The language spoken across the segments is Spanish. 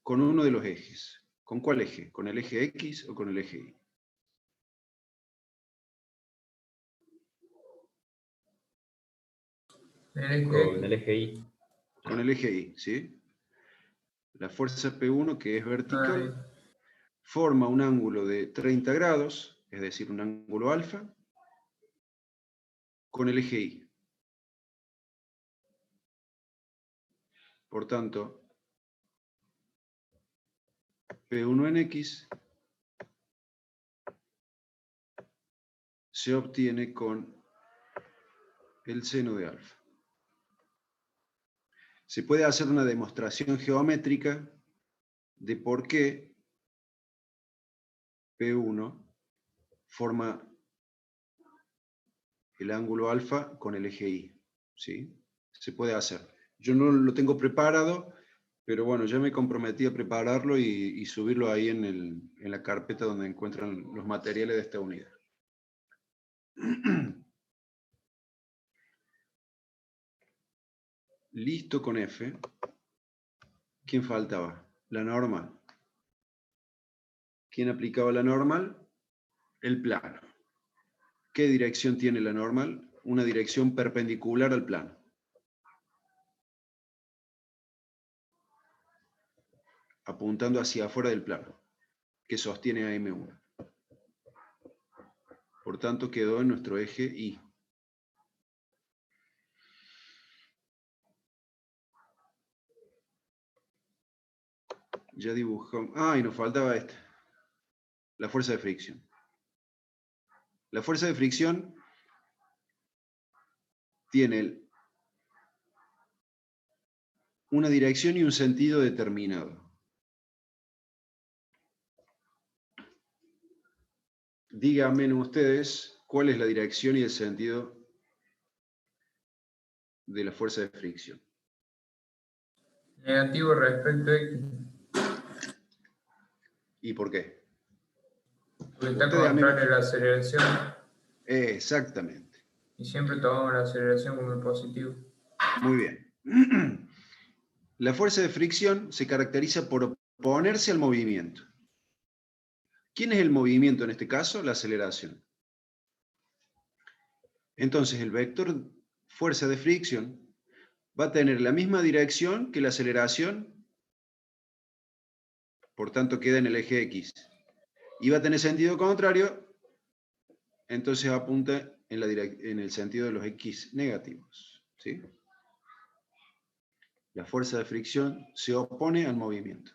con uno de los ejes. ¿Con cuál eje? ¿Con el eje X o con el eje Y? Con el eje Y. Con el eje Y, ¿sí? La fuerza P1, que es vertical, forma un ángulo de 30 grados, es decir, un ángulo alfa, con el eje Y. Por tanto, P1 en X se obtiene con el seno de alfa. Se puede hacer una demostración geométrica de por qué P1 forma el ángulo alfa con el eje Y, ¿sí? Se puede hacer. Yo no lo tengo preparado, pero bueno, ya me comprometí a prepararlo y subirlo ahí en la carpeta donde encuentran los materiales de esta unidad. Listo con F. ¿Quién faltaba? La normal. ¿Quién aplicaba la normal? El plano. ¿Qué dirección tiene la normal? Una dirección perpendicular al plano. Apuntando hacia afuera del plano, que sostiene a M1. Por tanto, quedó en nuestro eje Y. Ya dibujamos. Ah, y nos faltaba esta. La fuerza de fricción. La fuerza de fricción tiene una dirección y un sentido determinado. Díganme ustedes cuál es la dirección y el sentido de la fuerza de fricción. Negativo respecto a X. ¿Y por qué? Porque está contrario a la aceleración. Exactamente. Y siempre tomamos la aceleración como el positivo. Muy bien. La fuerza de fricción se caracteriza por oponerse al movimiento. ¿Quién es el movimiento en este caso? La aceleración. Entonces el vector fuerza de fricción va a tener la misma dirección que la aceleración, por tanto queda en el eje X. Y va a tener sentido contrario, entonces apunta en el sentido de los X negativos, ¿sí? La fuerza de fricción se opone al movimiento.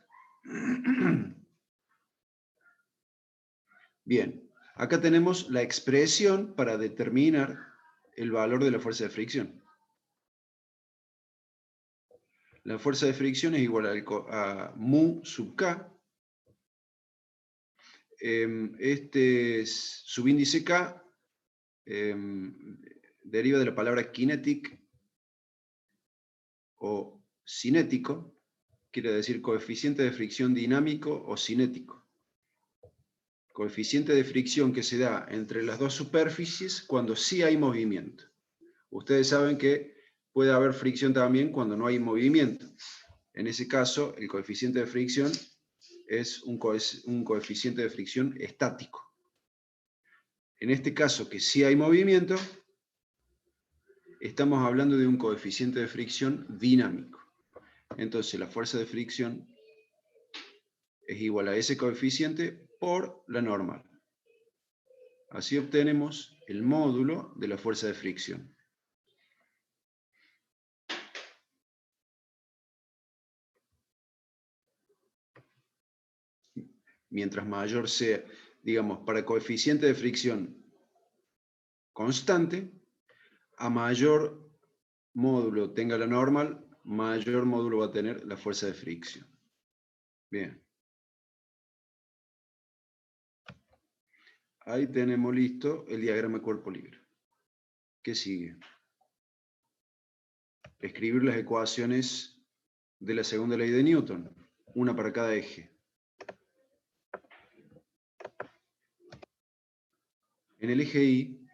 Bien, acá tenemos la expresión para determinar el valor de la fuerza de fricción. La fuerza de fricción es igual a mu sub k. Este subíndice k deriva de la palabra kinetic o cinético, quiere decir coeficiente de fricción dinámico o cinético. Coeficiente de fricción que se da entre las dos superficies cuando sí hay movimiento. Ustedes saben que puede haber fricción también cuando no hay movimiento. En ese caso, el coeficiente de fricción es un coeficiente de fricción estático. En este caso, que sí hay movimiento, estamos hablando de un coeficiente de fricción dinámico. Entonces, la fuerza de fricción es igual a ese coeficiente por la normal. Así obtenemos el módulo de la fuerza de fricción. Mientras mayor sea, digamos, para coeficiente de fricción constante, a mayor módulo tenga la normal, mayor módulo va a tener la fuerza de fricción. Bien. Ahí tenemos listo el diagrama cuerpo libre. ¿Qué sigue? Escribir las ecuaciones de la segunda ley de Newton, una para cada eje. En el eje Y,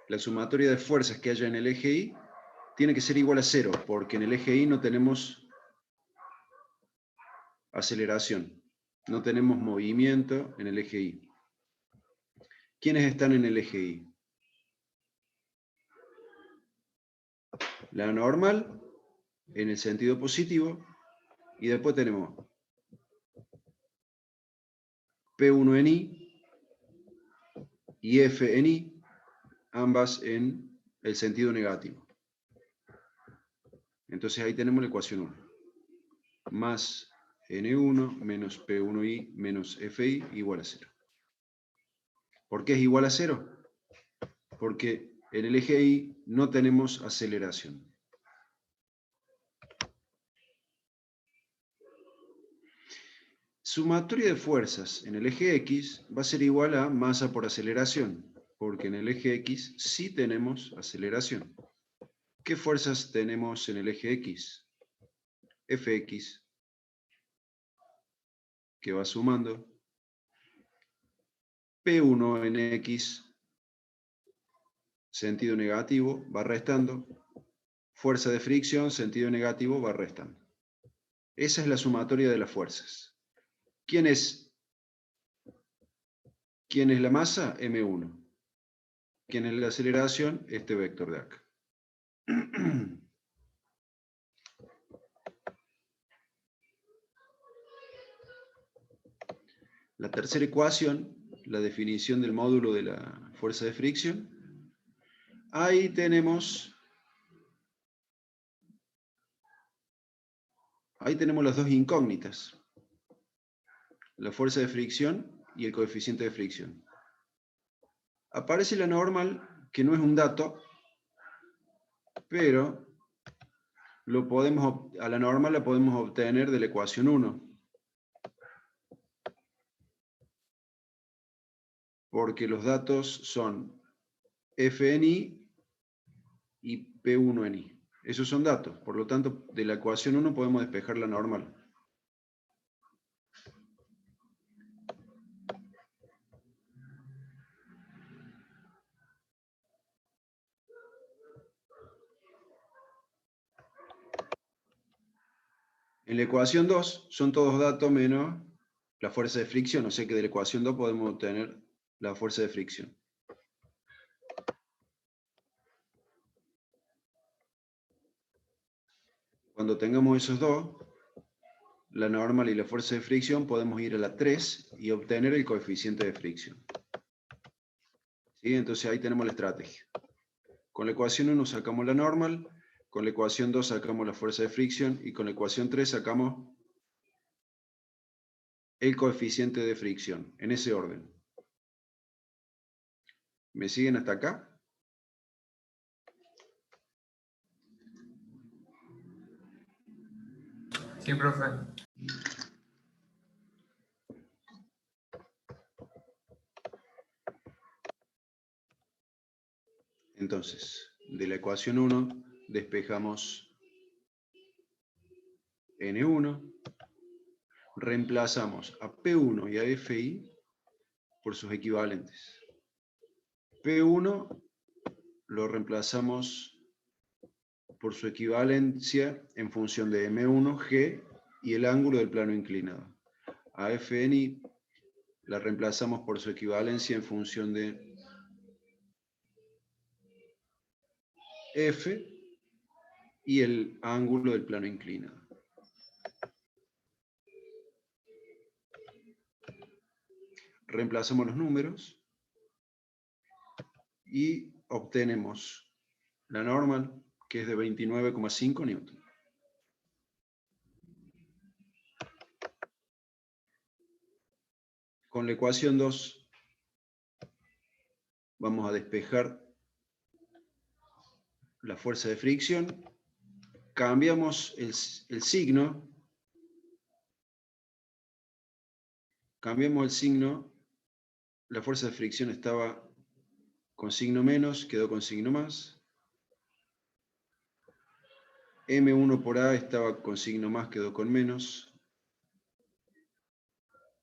la sumatoria de fuerzas que haya en el eje Y tiene que ser igual a 0, porque en el eje Y no tenemos aceleración. No tenemos movimiento en el eje Y. ¿Quiénes están en el eje Y? La normal, en el sentido positivo, y después tenemos P1 en y F en I, ambas en el sentido negativo. Entonces ahí tenemos la ecuación 1. Más N1 menos P1I menos FI igual a 0. ¿Por qué es igual a 0? Porque en el eje Y no tenemos aceleración. Sumatoria de fuerzas en el eje X va a ser igual a masa por aceleración, porque en el eje X sí tenemos aceleración. ¿Qué fuerzas tenemos en el eje X? Fx, que va sumando, P1 en X, sentido negativo, va restando, fuerza de fricción, sentido negativo, va restando. Esa es la sumatoria de las fuerzas. ¿Quién es la masa? M1. ¿Quién es la aceleración? Este vector de acá. La tercera ecuación, la definición del módulo de la fuerza de fricción. Ahí tenemos las dos incógnitas. La fuerza de fricción y el coeficiente de fricción. Aparece la normal, que no es un dato, pero a la normal la podemos obtener de la ecuación 1. Porque los datos son F en I y P1 en I. Esos son datos, por lo tanto, de la ecuación 1 podemos despejar la normal. En la ecuación 2 son todos datos menos la fuerza de fricción, o sea que de la ecuación 2 podemos obtener la fuerza de fricción. Cuando tengamos esos dos, la normal y la fuerza de fricción, podemos ir a la 3 y obtener el coeficiente de fricción. ¿Sí? Entonces ahí tenemos la estrategia. Con la ecuación 1 sacamos la normal, con la ecuación 2 sacamos la fuerza de fricción y con la ecuación 3 sacamos el coeficiente de fricción, en ese orden. ¿Me siguen hasta acá? Sí, profe. Entonces, de la ecuación 1 despejamos N1, reemplazamos a P1 y a FI por sus equivalentes. P1 lo reemplazamos por su equivalencia en función de M1, G y el ángulo del plano inclinado. A Fni la reemplazamos por su equivalencia en función de F y el ángulo del plano inclinado. Reemplazamos los números y obtenemos la normal, que es de 29,5 newton. Con la ecuación 2 vamos a despejar la fuerza de fricción, cambiamos el signo, la fuerza de fricción estaba con signo menos, quedó con signo más. M1 por A estaba con signo más, quedó con menos.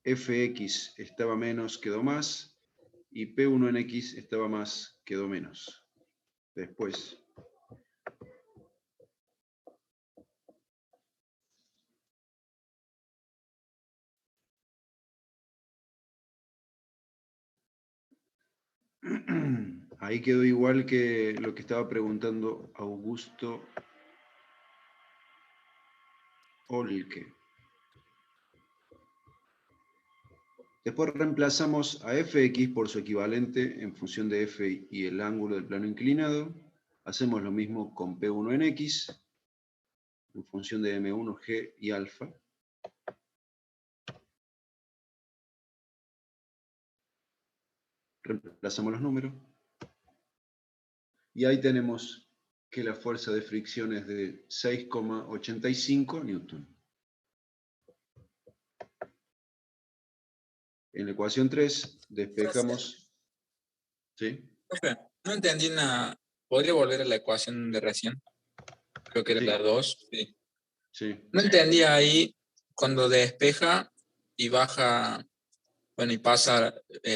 Fx estaba menos, quedó más. Y P1 en X estaba más, quedó menos. Después, Ahí quedó igual que lo que estaba preguntando Augusto Olque. Después reemplazamos a fx por su equivalente en función de f y el ángulo del plano inclinado. Hacemos lo mismo con P1 en X, en función de M1, G y alfa. Reemplazamos los números. Y ahí tenemos que la fuerza de fricción es de 6,85 newton. En la ecuación 3 despejamos... ¿Sí? Profe, no entendí nada. ¿Podría volver a la ecuación de recién? Creo que era Sí. la 2. Sí. Sí. No entendí ahí cuando despeja y baja, bueno, y pasa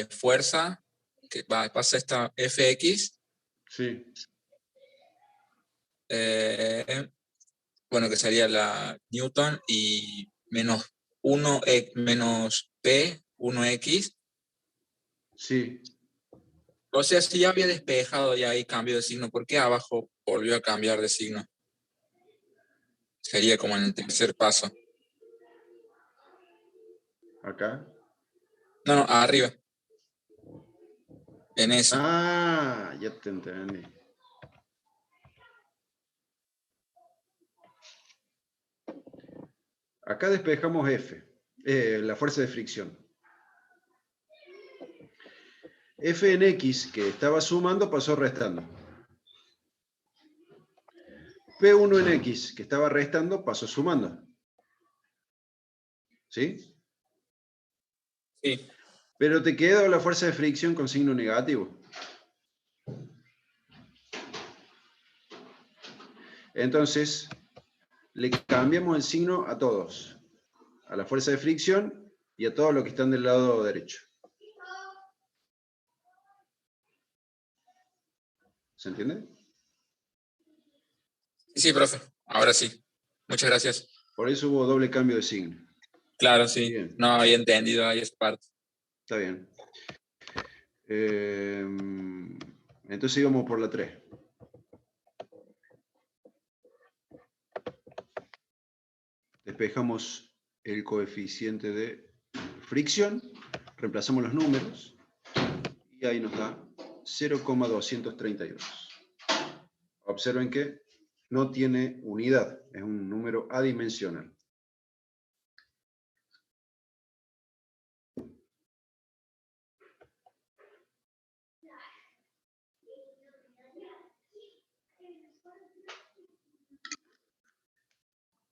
fuerza, que pasa esta Fx, Sí. bueno, que sería la Newton y menos 1, menos P, 1x. Sí. O sea, si ya había despejado y ahí cambio de signo, ¿por qué abajo volvió a cambiar de signo? Sería como en el tercer paso. Acá. No, no, arriba. En eso. Ah, ya te entendí. Acá despejamos F, la fuerza de fricción. F en X, que estaba sumando, pasó restando. P1 en X, que estaba restando, pasó sumando. ¿Sí? Sí. Pero te quedó la fuerza de fricción con signo negativo. Entonces, le cambiamos el signo a todos. A la fuerza de fricción y a todos los que están del lado derecho. ¿Se entiende? Sí, profe. Ahora sí. Muchas gracias. Por eso hubo doble cambio de signo. Claro, sí. Bien. No había entendido ahí esa parte. Está bien. Entonces íbamos por la 3. Despejamos el coeficiente de fricción, reemplazamos los números y ahí nos da 0,232. Observen que no tiene unidad, es un número adimensional.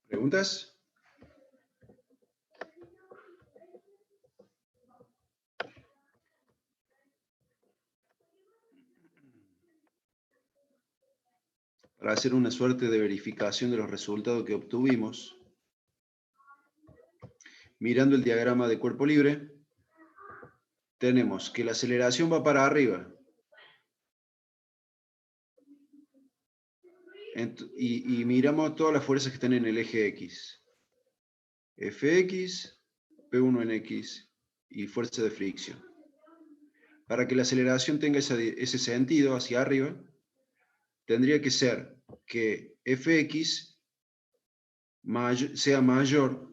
¿Preguntas? Para hacer una suerte de verificación de los resultados que obtuvimos, mirando el diagrama de cuerpo libre, tenemos que la aceleración va para arriba. Y miramos todas las fuerzas que están en el eje X. Fx, P1 en X y fuerza de fricción. Para que la aceleración tenga ese sentido hacia arriba, tendría que ser que Fx sea mayor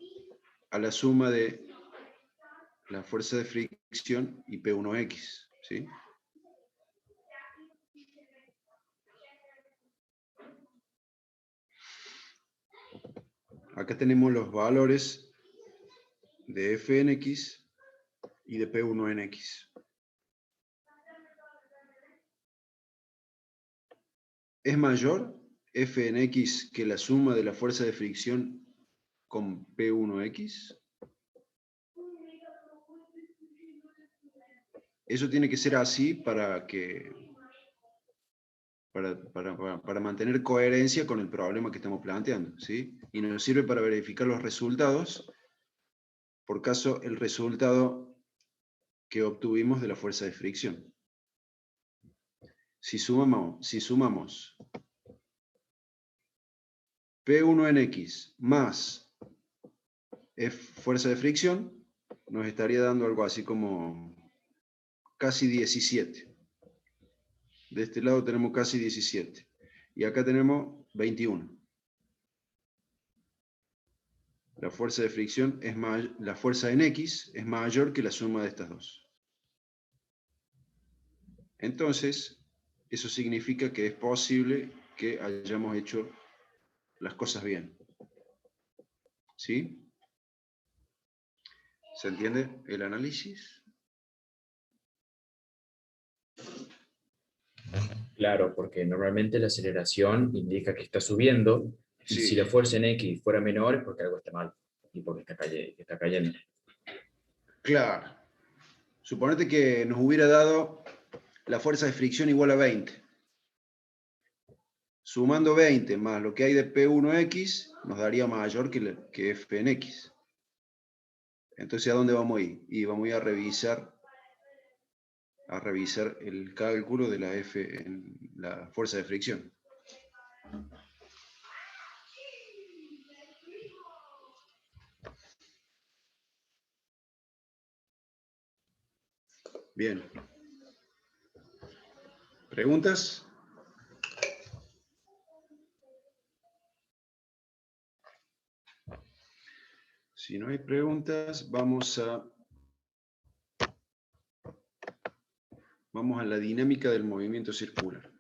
a la suma de la fuerza de fricción y P1X. ¿Sí? Acá tenemos los valores de F en X y de P1 en X. ¿Es mayor F en X que la suma de la fuerza de fricción con P1X? Eso tiene que ser así para mantener coherencia con el problema que estamos planteando, ¿sí? Y nos sirve para verificar los resultados, por caso el resultado que obtuvimos de la fuerza de fricción. Si sumamos P1 en X más fuerza de fricción, nos estaría dando algo así como casi 17. De este lado tenemos casi 17. Y acá tenemos 21. La fuerza de fricción es la fuerza en X es mayor que la suma de estas dos. Entonces, eso significa que es posible que hayamos hecho las cosas bien. ¿Sí? ¿Se entiende el análisis? Claro, porque normalmente la aceleración indica que está subiendo, y Sí. si la fuerza en X fuera menor es porque algo está mal, y porque está cayendo. Claro. Suponete que nos hubiera dado la fuerza de fricción igual a 20. Sumando 20 más lo que hay de P1X, nos daría mayor que F en X. Entonces, ¿a dónde vamos a ir? Y vamos a ir a revisar el cálculo de la F en la fuerza de fricción. Bien. ¿Preguntas? Si no hay preguntas, vamos a la dinámica del movimiento circular.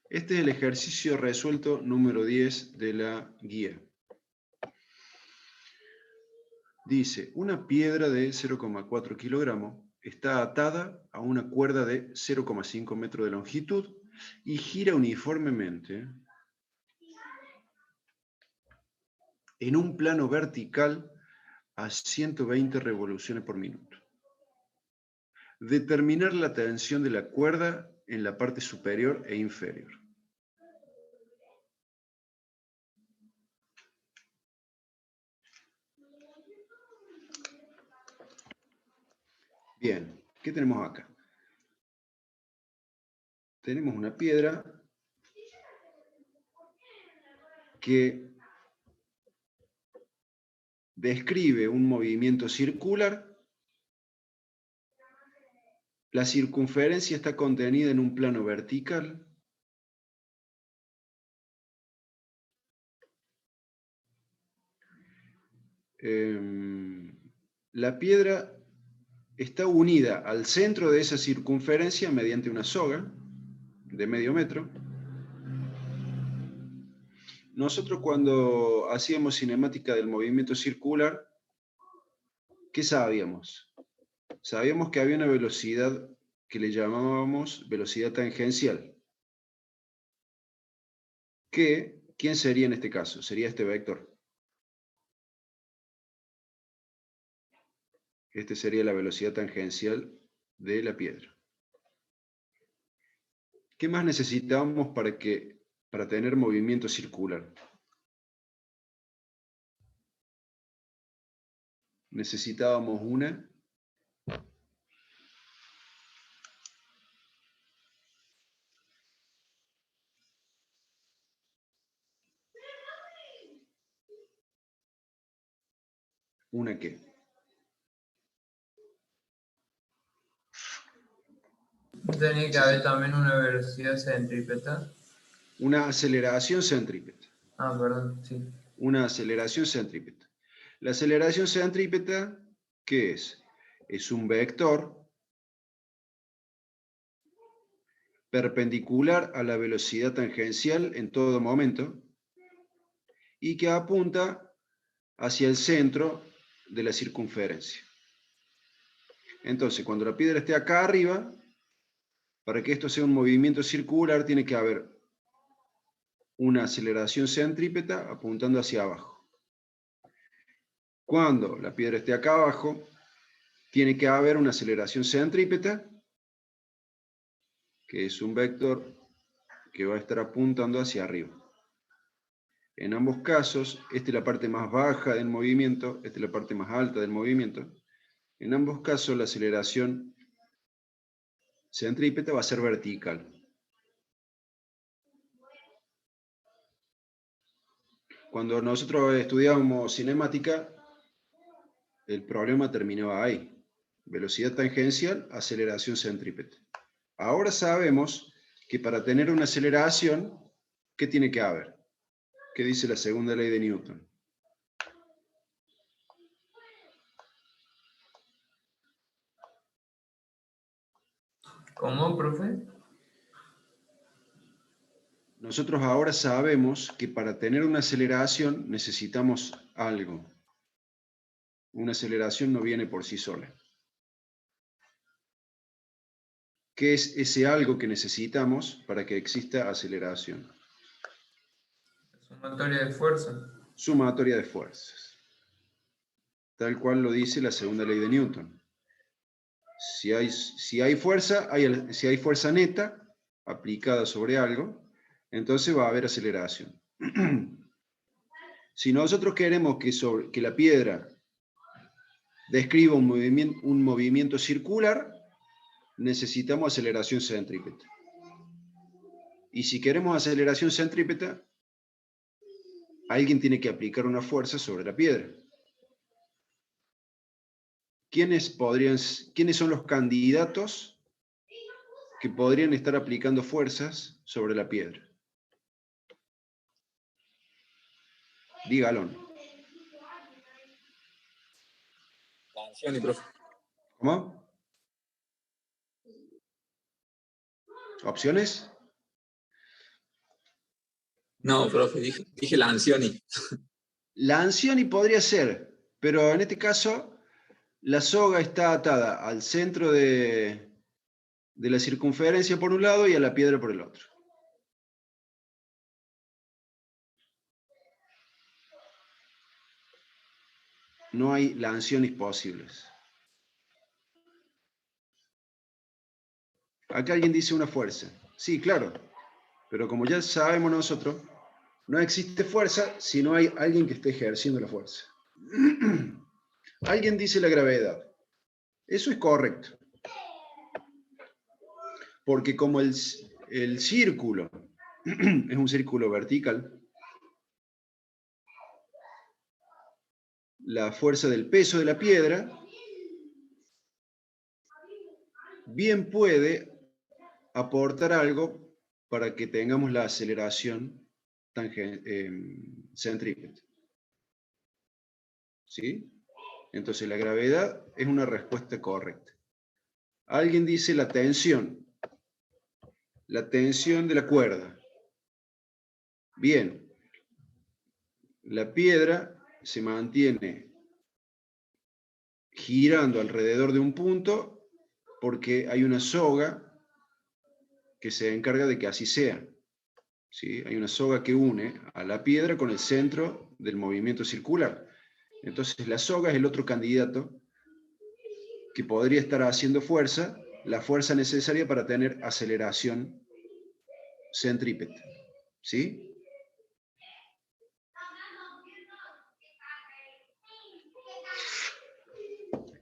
Este es el ejercicio resuelto número 10 de la guía. Dice, una piedra de 0,4 kilogramos está atada a una cuerda de 0,5 metros de longitud y gira uniformemente en un plano vertical a 120 revoluciones por minuto. Determinar la tensión de la cuerda en la parte superior e inferior. Bien, ¿qué tenemos acá? Tenemos una piedra que describe un movimiento circular. La circunferencia está contenida en un plano vertical. La piedra está unida al centro de esa circunferencia mediante una soga de medio metro. Nosotros cuando hacíamos cinemática del movimiento circular, ¿qué sabíamos? Sabíamos que había una velocidad que le llamábamos velocidad tangencial. ¿Quién sería en este caso? Sería este vector. Este sería la velocidad tangencial de la piedra. ¿Qué más necesitábamos para tener movimiento circular? Necesitábamos una ¿qué? Tenía que haber también una velocidad centrípeta. Una aceleración centrípeta. Ah, perdón, sí. Una aceleración centrípeta. La aceleración centrípeta, ¿qué es? Es un vector perpendicular a la velocidad tangencial en todo momento y que apunta hacia el centro de la circunferencia. Entonces, cuando la piedra esté acá arriba, para que esto sea un movimiento circular, tiene que haber una aceleración centrípeta apuntando hacia abajo. Cuando la piedra esté acá abajo, tiene que haber una aceleración centrípeta, que es un vector que va a estar apuntando hacia arriba. En ambos casos, esta es la parte más baja del movimiento, esta es la parte más alta del movimiento. En ambos casos, la aceleración centrípeta va a ser vertical. Cuando nosotros estudiábamos cinemática, el problema terminaba ahí. Velocidad tangencial, aceleración centrípeta. Ahora sabemos que para tener una aceleración, ¿qué tiene que haber? ¿Qué dice la segunda ley de Newton? ¿Cómo, profe? Nosotros ahora sabemos que para tener una aceleración necesitamos algo. Una aceleración no viene por sí sola. ¿Qué es ese algo que necesitamos para que exista aceleración? Sumatoria de fuerza. Sumatoria de fuerzas. Tal cual lo dice la segunda ley de Newton. Si hay fuerza neta aplicada sobre algo, entonces va a haber aceleración. Si nosotros queremos que la piedra describa un movimiento circular, necesitamos aceleración centrípeta. Y si queremos aceleración centrípeta, alguien tiene que aplicar una fuerza sobre la piedra. ¿Quiénes son los candidatos que podrían estar aplicando fuerzas sobre la piedra? Dígalo. Lancioni, profe. ¿Cómo? ¿Opciones? No, profe, dije Lancioni. Lancioni podría ser, pero en este caso la soga está atada al centro de la circunferencia por un lado y a la piedra por el otro. No hay Lancionis posibles. Acá alguien dice una fuerza. Sí, claro. Pero como ya sabemos nosotros, no existe fuerza si no hay alguien que esté ejerciendo la fuerza. Alguien dice la gravedad. Eso es correcto. Porque como el círculo es un círculo vertical, la fuerza del peso de la piedra bien puede aportar algo para que tengamos la aceleración centrípeta. ¿Sí? Entonces la gravedad es una respuesta correcta. Alguien dice la tensión de la cuerda. Bien, la piedra se mantiene girando alrededor de un punto porque hay una soga que se encarga de que así sea. ¿Sí? Hay una soga que une a la piedra con el centro del movimiento circular. Entonces la soga es el otro candidato que podría estar haciendo fuerza, la fuerza necesaria para tener aceleración centrípeta. ¿Sí?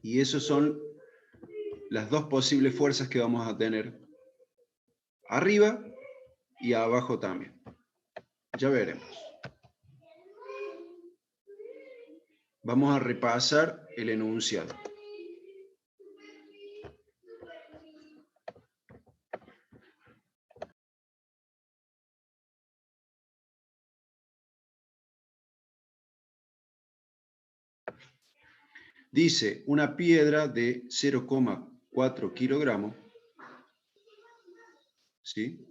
Y esas son las dos posibles fuerzas que vamos a tener arriba y abajo también. Ya veremos. Vamos a repasar el enunciado. Dice, una piedra de 0,4 kilogramos, ¿sí?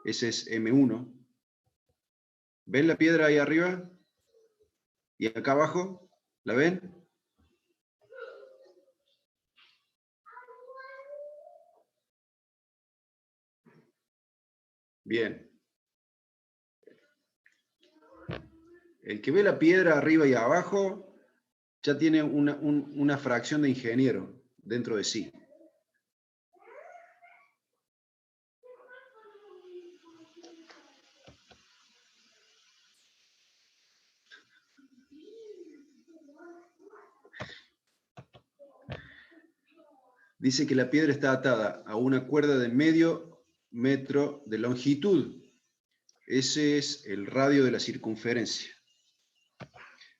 Ese es M1. ¿Ven la piedra ahí arriba? ¿Y acá abajo? ¿La ven? Bien. El que ve la piedra arriba y abajo ya tiene una fracción de ingeniero dentro de sí. Dice que la piedra está atada a una cuerda de medio metro de longitud. Ese es el radio de la circunferencia.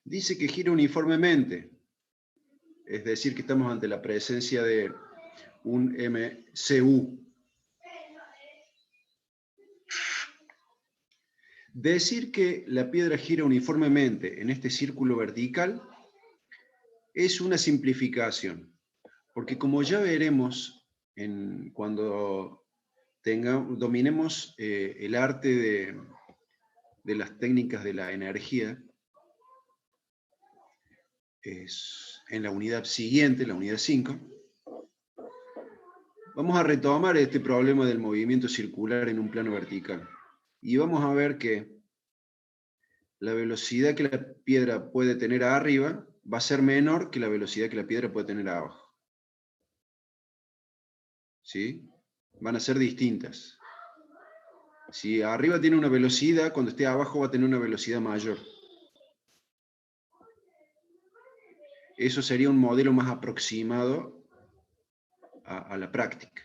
Dice que gira uniformemente. Es decir, que estamos ante la presencia de un MCU. Decir que la piedra gira uniformemente en este círculo vertical es una simplificación, porque como ya veremos cuando dominemos el arte de las técnicas de la energía, en la unidad siguiente, la unidad 5, vamos a retomar este problema del movimiento circular en un plano vertical. Y vamos a ver que la velocidad que la piedra puede tener arriba va a ser menor que la velocidad que la piedra puede tener abajo. ¿Sí? Van a ser distintas. Si arriba tiene una velocidad, cuando esté abajo va a tener una velocidad mayor. Eso sería un modelo más aproximado a la práctica.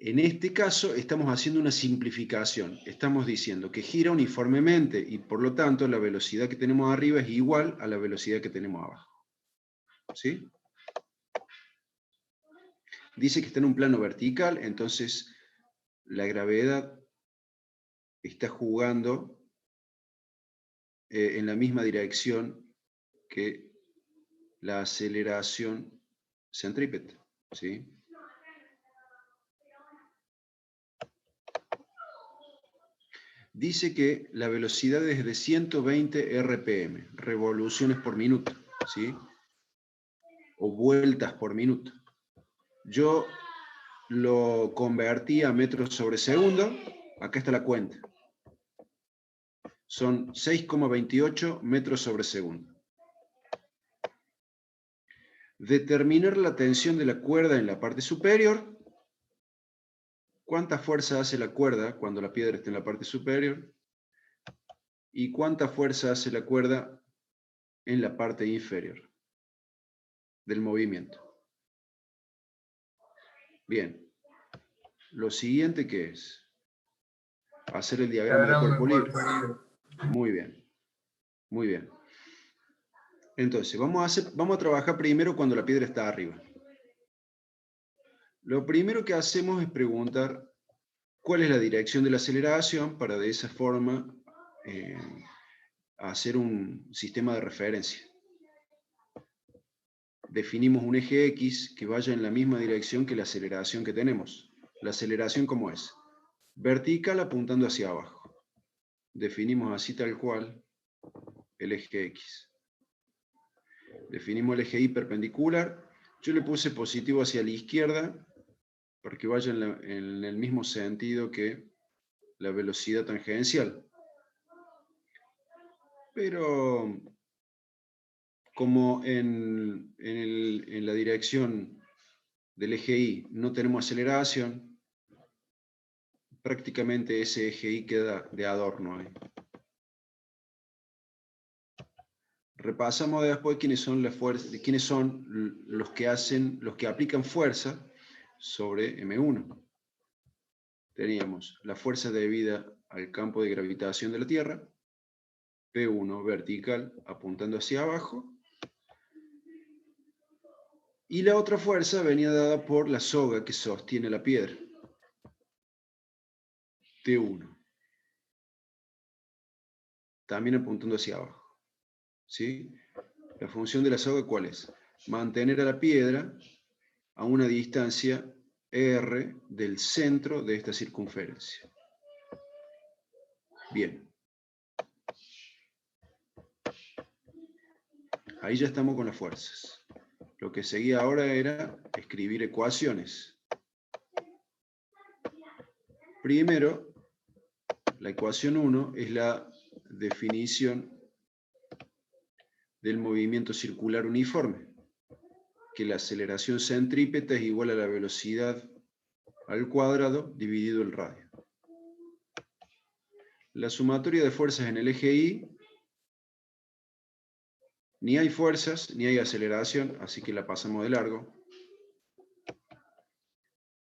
En este caso estamos haciendo una simplificación. Estamos diciendo que gira uniformemente y por lo tanto la velocidad que tenemos arriba es igual a la velocidad que tenemos abajo. ¿Sí? Dice que está en un plano vertical, entonces la gravedad está jugando en la misma dirección que la aceleración centrípeta. ¿Sí? Dice que la velocidad es de 120 RPM, revoluciones por minuto, ¿sí? O vueltas por minuto. Yo lo convertí a metros sobre segundo, acá está la cuenta. Son 6,28 metros sobre segundo. Determinar la tensión de la cuerda en la parte superior. ¿Cuánta fuerza hace la cuerda cuando la piedra está en la parte superior? ¿Y cuánta fuerza hace la cuerda en la parte inferior del movimiento? Bien. Lo siguiente que es hacer el diagrama de cuerpo libre. Muy bien. Muy bien. Entonces, vamos a trabajar primero cuando la piedra está arriba. Lo primero que hacemos es preguntar cuál es la dirección de la aceleración para de esa forma hacer un sistema de referencia. Definimos un eje X que vaya en la misma dirección que la aceleración que tenemos. ¿La aceleración cómo es? Vertical apuntando hacia abajo. Definimos así tal cual el eje X. Definimos el eje Y perpendicular. Yo le puse positivo hacia la izquierda para que vaya en el mismo sentido que la velocidad tangencial. Pero como en la dirección del eje Y no tenemos aceleración, prácticamente ese eje Y queda de adorno ahí. Repasamos después quiénes son los que aplican fuerza sobre M1. Teníamos la fuerza debida al campo de gravitación de la Tierra, P1 vertical apuntando hacia abajo, y la otra fuerza venía dada por la soga que sostiene la piedra, T1, también apuntando hacia abajo. ¿Sí? La función de la soga, ¿cuál es? Mantener a la piedra a una distancia R del centro de esta circunferencia. Bien. Ahí ya estamos con las fuerzas. Lo que seguía ahora era escribir ecuaciones. Primero, la ecuación 1 es la definición del movimiento circular uniforme, que la aceleración centrípeta es igual a la velocidad al cuadrado dividido el radio. La sumatoria de fuerzas en el eje Y, ni hay fuerzas, ni hay aceleración, así que la pasamos de largo.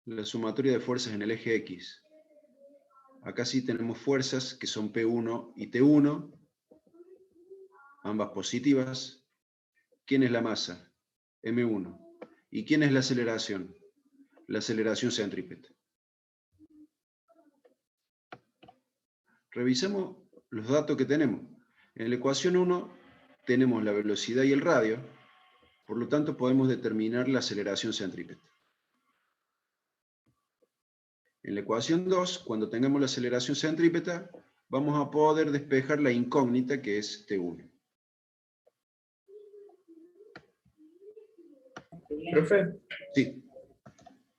La sumatoria de fuerzas en el eje X. Acá sí tenemos fuerzas que son P1 y T1, ambas positivas. ¿quién es la masa? M1. ¿Y quién es la aceleración? La aceleración centrípeta. Revisemos los datos que tenemos. En la ecuación 1 tenemos la velocidad y el radio, por lo tanto podemos determinar la aceleración centrípeta. En la ecuación 2, cuando tengamos la aceleración centrípeta, vamos a poder despejar la incógnita que es T1. Profe, Sí,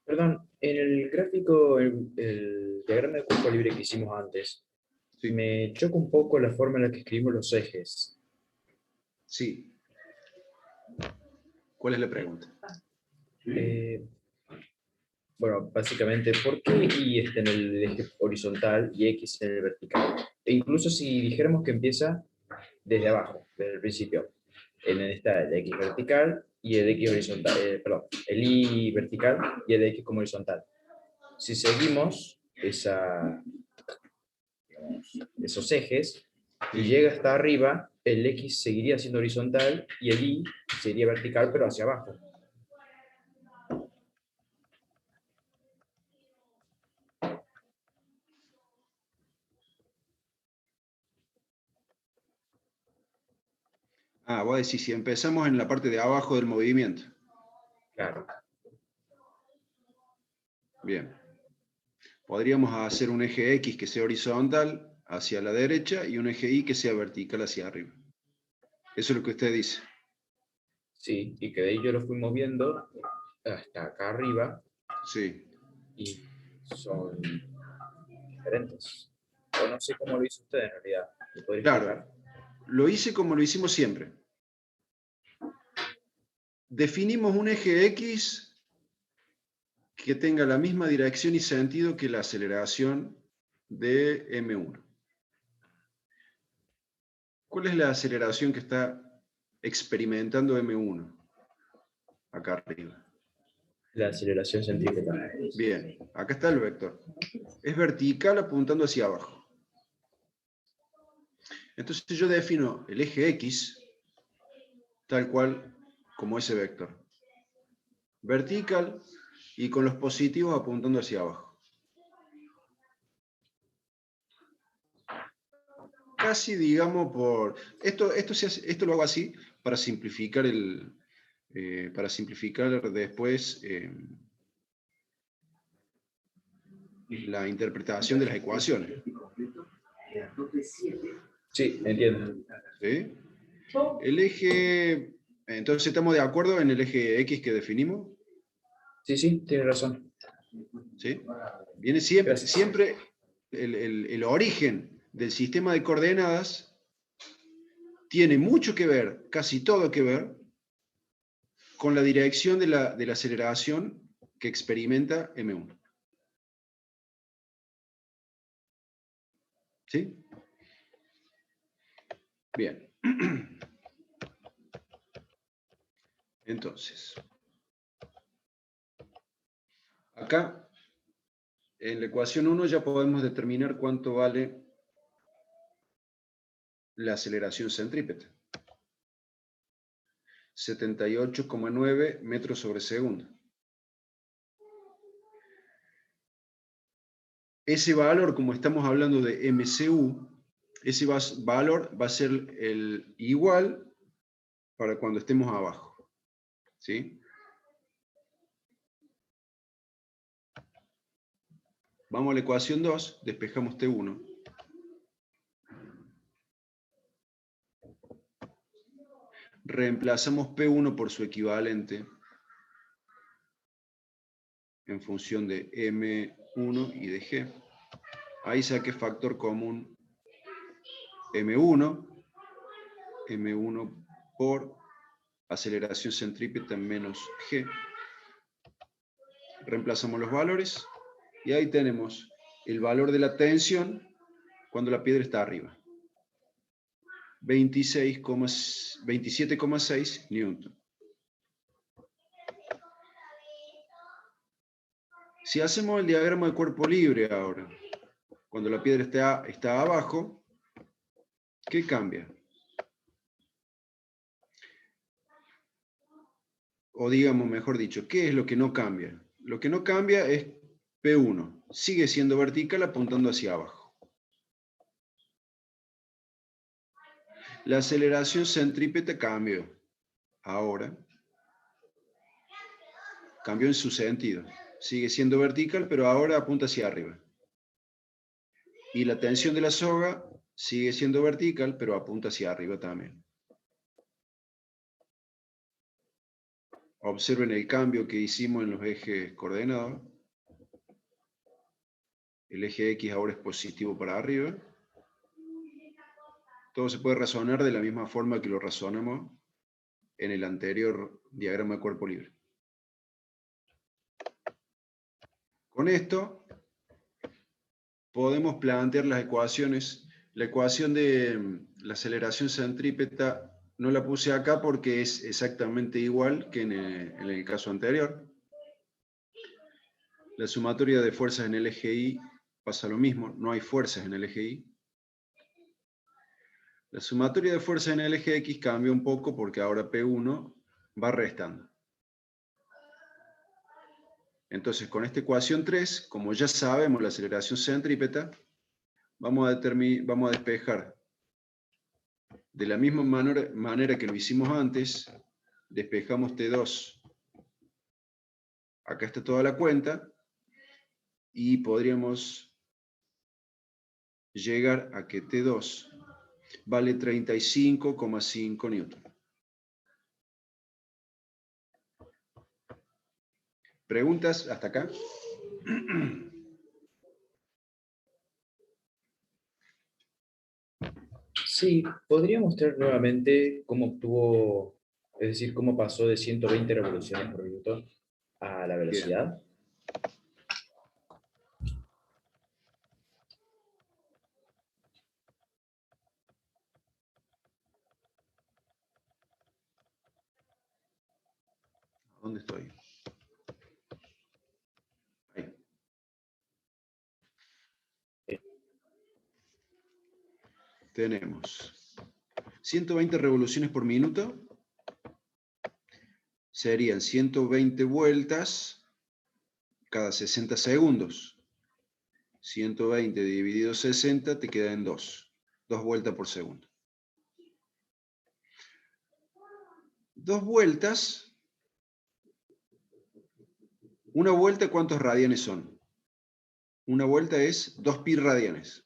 perdón, en el gráfico, el diagrama de cuerpo libre que hicimos antes, sí, me choca un poco la forma en la que escribimos los ejes. sí. ¿Cuál es la pregunta? Bueno, básicamente, ¿por qué Y está en el eje horizontal y X en el vertical? E incluso si dijéramos que empieza desde abajo, desde el principio, en el está el X vertical y el X horizontal, perdón, el Y vertical y el X como horizontal. Si seguimos esos ejes y llega hasta arriba, el X seguiría siendo horizontal y el Y sería vertical pero hacia abajo. Ah, voy a decir, si empezamos en la parte de abajo del movimiento. Claro. Bien. Podríamos hacer un eje X que sea horizontal hacia la derecha y un eje Y que sea vertical hacia arriba. Eso es lo que usted dice. Sí, y que de ahí yo lo fui moviendo hasta acá arriba Sí. y son diferentes. O no sé cómo lo hizo usted en realidad. ¿Me podría Claro, explicar? lo hice como lo hicimos siempre. Definimos un eje X que tenga la misma dirección y sentido que la aceleración de M1. ¿Cuál es la aceleración que está experimentando M1? Acá arriba. La aceleración centrípeta. Bien, acá está el vector. Es vertical apuntando hacia abajo. Entonces yo defino el eje X tal cual como ese vector. Vertical y con los positivos apuntando hacia abajo. Casi digamos por... Esto lo hago así para simplificar después la interpretación de las ecuaciones. Sí, entiendo. ¿Sí? El eje... Entonces, ¿estamos de acuerdo en el eje X que definimos? Sí, sí, tiene razón. ¿Sí? Viene siempre, Gracias. siempre el origen del sistema de coordenadas tiene mucho que ver, casi todo que ver, con la dirección de la aceleración que experimenta M1. ¿Sí? Bien. Entonces, acá, en la ecuación 1 ya podemos determinar cuánto vale la aceleración centrípeta. 78,9 metros sobre segundo. Ese valor, como estamos hablando de MCU, ese valor va a ser el igual para cuando estemos abajo. ¿Sí? Vamos a la ecuación 2, despejamos T1. Reemplazamos P1 por su equivalente en función de M1 y de G. Ahí saqué factor común M1 por aceleración centrípeta menos G. Reemplazamos los valores y ahí tenemos el valor de la tensión cuando la piedra está arriba. 27,6 newton. Si hacemos el diagrama de cuerpo libre ahora, cuando la piedra está abajo, ¿qué cambia? o digamos, mejor dicho, ¿qué es lo que no cambia? Lo que no cambia es P1. Sigue siendo vertical apuntando hacia abajo. La aceleración centrípeta cambió. Ahora, cambió en su sentido. Sigue siendo vertical, pero ahora apunta hacia arriba. Y la tensión de la soga sigue siendo vertical, pero apunta hacia arriba también. Observen el cambio que hicimos en los ejes coordenados. El eje X ahora es positivo para arriba. Todo se puede razonar de la misma forma que lo razonamos en el anterior diagrama de cuerpo libre. Con esto podemos plantear las ecuaciones. La ecuación de la aceleración centrípeta no la puse acá porque es exactamente igual que en el caso anterior. La sumatoria de fuerzas en el eje Y pasa lo mismo, no hay fuerzas en el eje Y. La sumatoria de fuerzas en el eje X cambia un poco porque ahora P1 va restando. Entonces, con esta ecuación 3, como ya sabemos la aceleración centrípeta, vamos a despejar de la misma manera que lo hicimos antes. Despejamos T2. Acá está toda la cuenta. Y podríamos llegar a que T2 vale 35,5 newton. ¿Preguntas hasta acá? Sí, ¿podría mostrar nuevamente cómo obtuvo, es decir, cómo pasó de 120 revoluciones por minuto a la Bien. velocidad? ¿Dónde estoy? Ahí. Tenemos 120 revoluciones por minuto. Serían 120 vueltas cada 60 segundos. 120 dividido 60 te queda en 2. 2 vueltas por segundo. 2 vueltas. Una vuelta, ¿cuántos radianes son? Una vuelta es 2 pi radianes.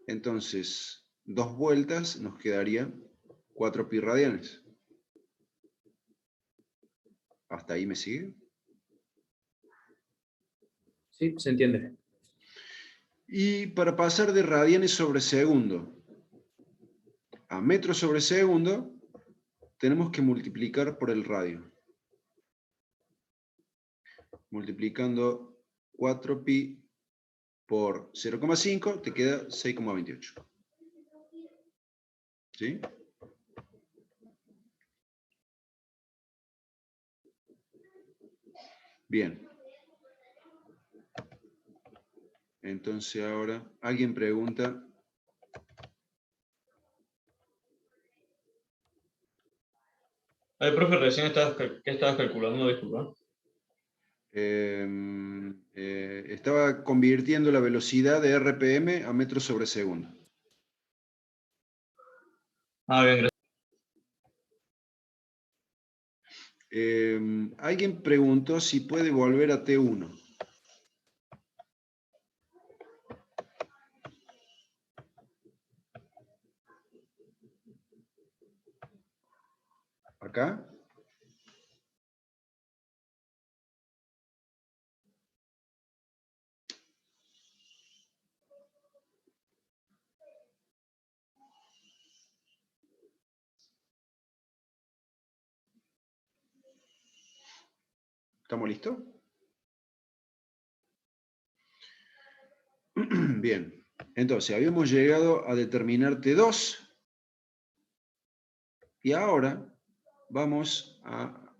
Entonces, 2 vueltas nos quedarían 4 pi radianes. ¿Hasta ahí me sigue? Sí, se entiende. Y para pasar de radianes sobre segundo a metros sobre segundo, tenemos que multiplicar por el radio. Multiplicando 4pi por 0,5 te queda 6,28. ¿Sí? Bien. Entonces ahora, alguien pregunta. Profe, recién ¿qué estabas calculando? Disculpa. Estaba convirtiendo la velocidad de RPM a metros sobre segundo. Ah, bien, gracias. Alguien preguntó si puede volver a T1. ¿Acá? ¿Estamos listos? Bien. Entonces, habíamos llegado a determinar T2 y ahora vamos a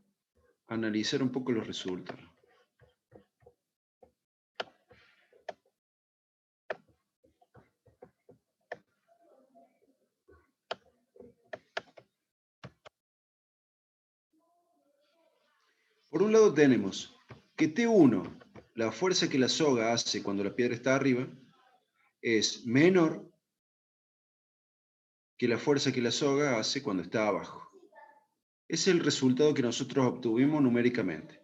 analizar un poco los resultados. Por un lado tenemos que T1, la fuerza que la soga hace cuando la piedra está arriba, es menor que la fuerza que la soga hace cuando está abajo. Ese es el resultado que nosotros obtuvimos numéricamente.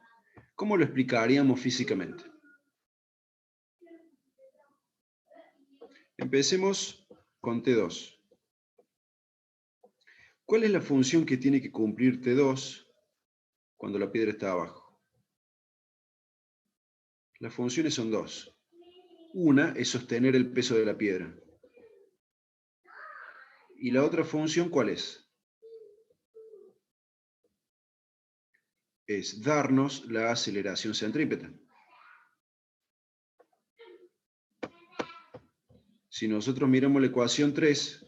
¿Cómo lo explicaríamos físicamente? Empecemos con T2. ¿Cuál es la función que tiene que cumplir T2 cuando la piedra está abajo? Las funciones son dos. Una es sostener el peso de la piedra. ¿Y la otra función cuál es? Es darnos la aceleración centrípeta. Si nosotros miramos la ecuación 3,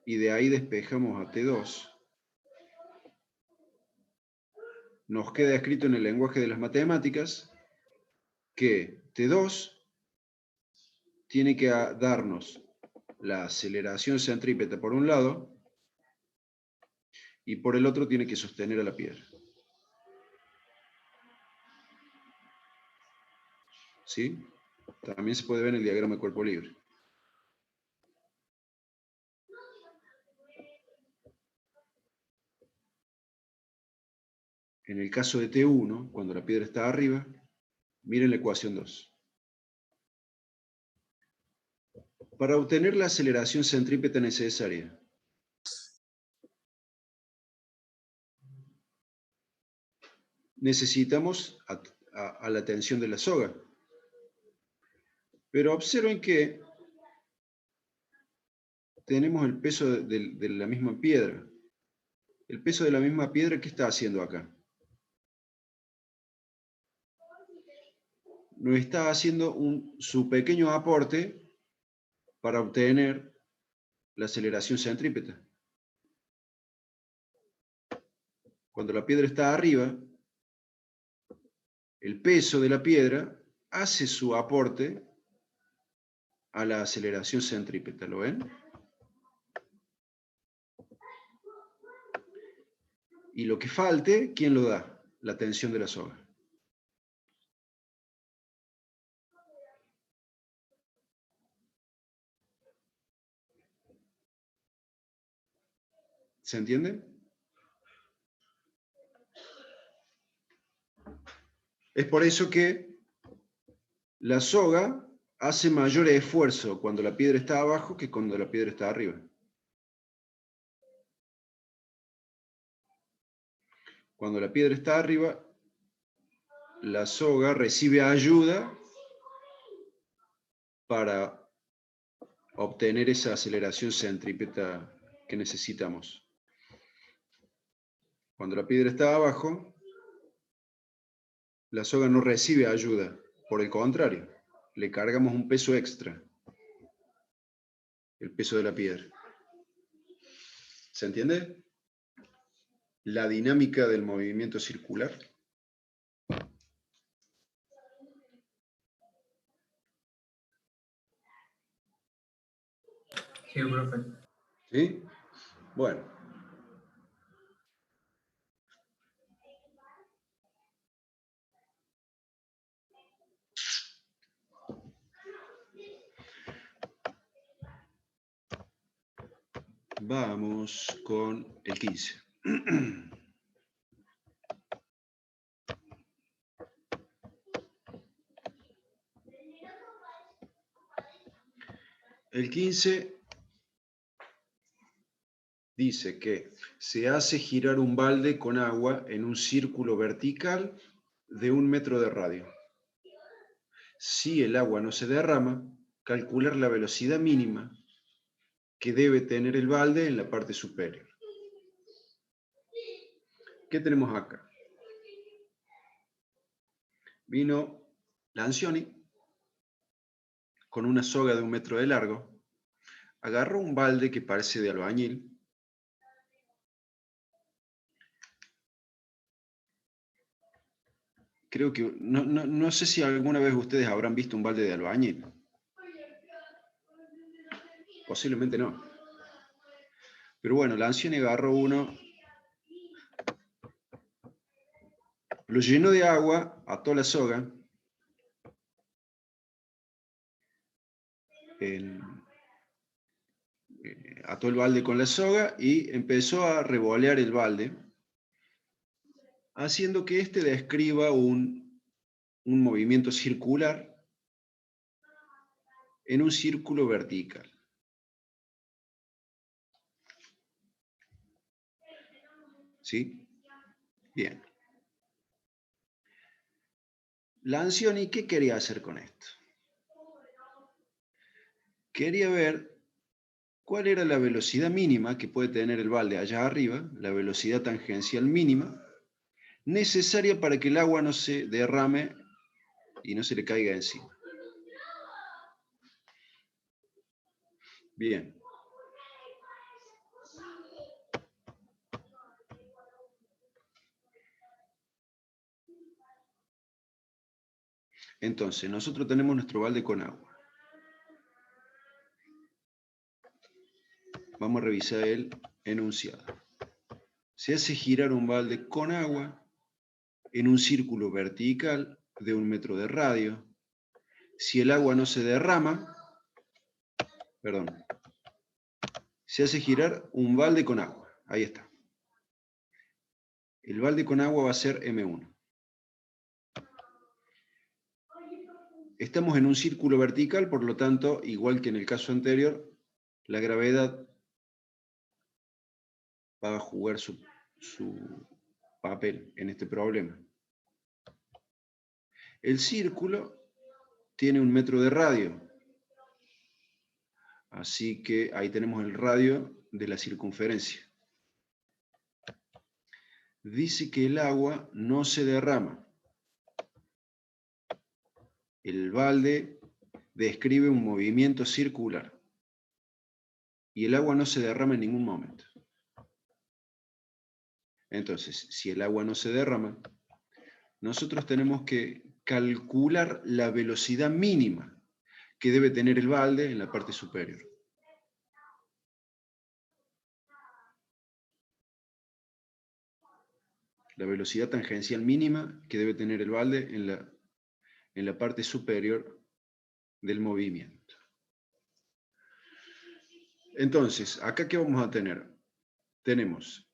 y de ahí despejamos a T2, nos queda escrito en el lenguaje de las matemáticas que T2 tiene que darnos la aceleración centrípeta por un lado y por el otro tiene que sostener a la piedra. ¿Sí? También se puede ver en el diagrama de cuerpo libre. En el caso de T1, cuando la piedra está arriba, miren la ecuación 2. Para obtener la aceleración centrípeta necesaria, necesitamos a la tensión de la soga. Pero observen que tenemos el peso de la misma piedra. El peso de la misma piedra, ¿qué está haciendo acá? Nos está haciendo su pequeño aporte para obtener la aceleración centrípeta. Cuando la piedra está arriba, el peso de la piedra hace su aporte a la aceleración centrípeta, ¿lo ven? Y lo que falte, ¿quién lo da? La tensión de la soga. ¿Se entiende? Es por eso que la soga hace mayor esfuerzo cuando la piedra está abajo que cuando la piedra está arriba. Cuando la piedra está arriba, la soga recibe ayuda para obtener esa aceleración centrípeta que necesitamos. Cuando la piedra está abajo, la soga no recibe ayuda, por el contrario, le cargamos un peso extra, el peso de la piedra. ¿Se entiende? La dinámica del movimiento circular. Sí, profe. ¿Sí? Bueno. Vamos con el 15. El 15 dice que se hace girar un balde con agua en un círculo vertical de 1 metro de radio. Si el agua no se derrama, calcular la velocidad mínima que debe tener el balde en la parte superior. ¿Qué tenemos acá? Vino Lancioni con una soga de 1 metro de largo, agarró un balde que parece de albañil, creo que, no sé si alguna vez ustedes habrán visto un balde de albañil. Posiblemente no. Pero bueno, Lancioni agarró uno, lo llenó de agua, ató la soga, ató el balde con la soga y empezó a revolear el balde, haciendo que éste describa un movimiento circular en un círculo vertical. ¿Sí? Bien. Lancioni, ¿qué quería hacer con esto? Quería ver cuál era la velocidad mínima que puede tener el balde allá arriba, la velocidad tangencial mínima, necesaria para que el agua no se derrame y no se le caiga encima. Bien. Entonces, nosotros tenemos nuestro balde con agua. Vamos a revisar el enunciado. Se hace girar un balde con agua en un círculo vertical de 1 metro de radio. Si el agua no se derrama, se hace girar un balde con agua. Ahí está. El balde con agua va a ser M1. Estamos en un círculo vertical, por lo tanto, igual que en el caso anterior, la gravedad va a jugar su papel en este problema. El círculo tiene 1 metro de radio, así que ahí tenemos el radio de la circunferencia. Dice que el agua no se derrama. El balde describe un movimiento circular y el agua no se derrama en ningún momento. Entonces, si el agua no se derrama, nosotros tenemos que calcular la velocidad mínima que debe tener el balde en la parte superior. La velocidad tangencial mínima que debe tener el balde en la parte superior del movimiento. Entonces, acá ¿qué vamos a tener? Tenemos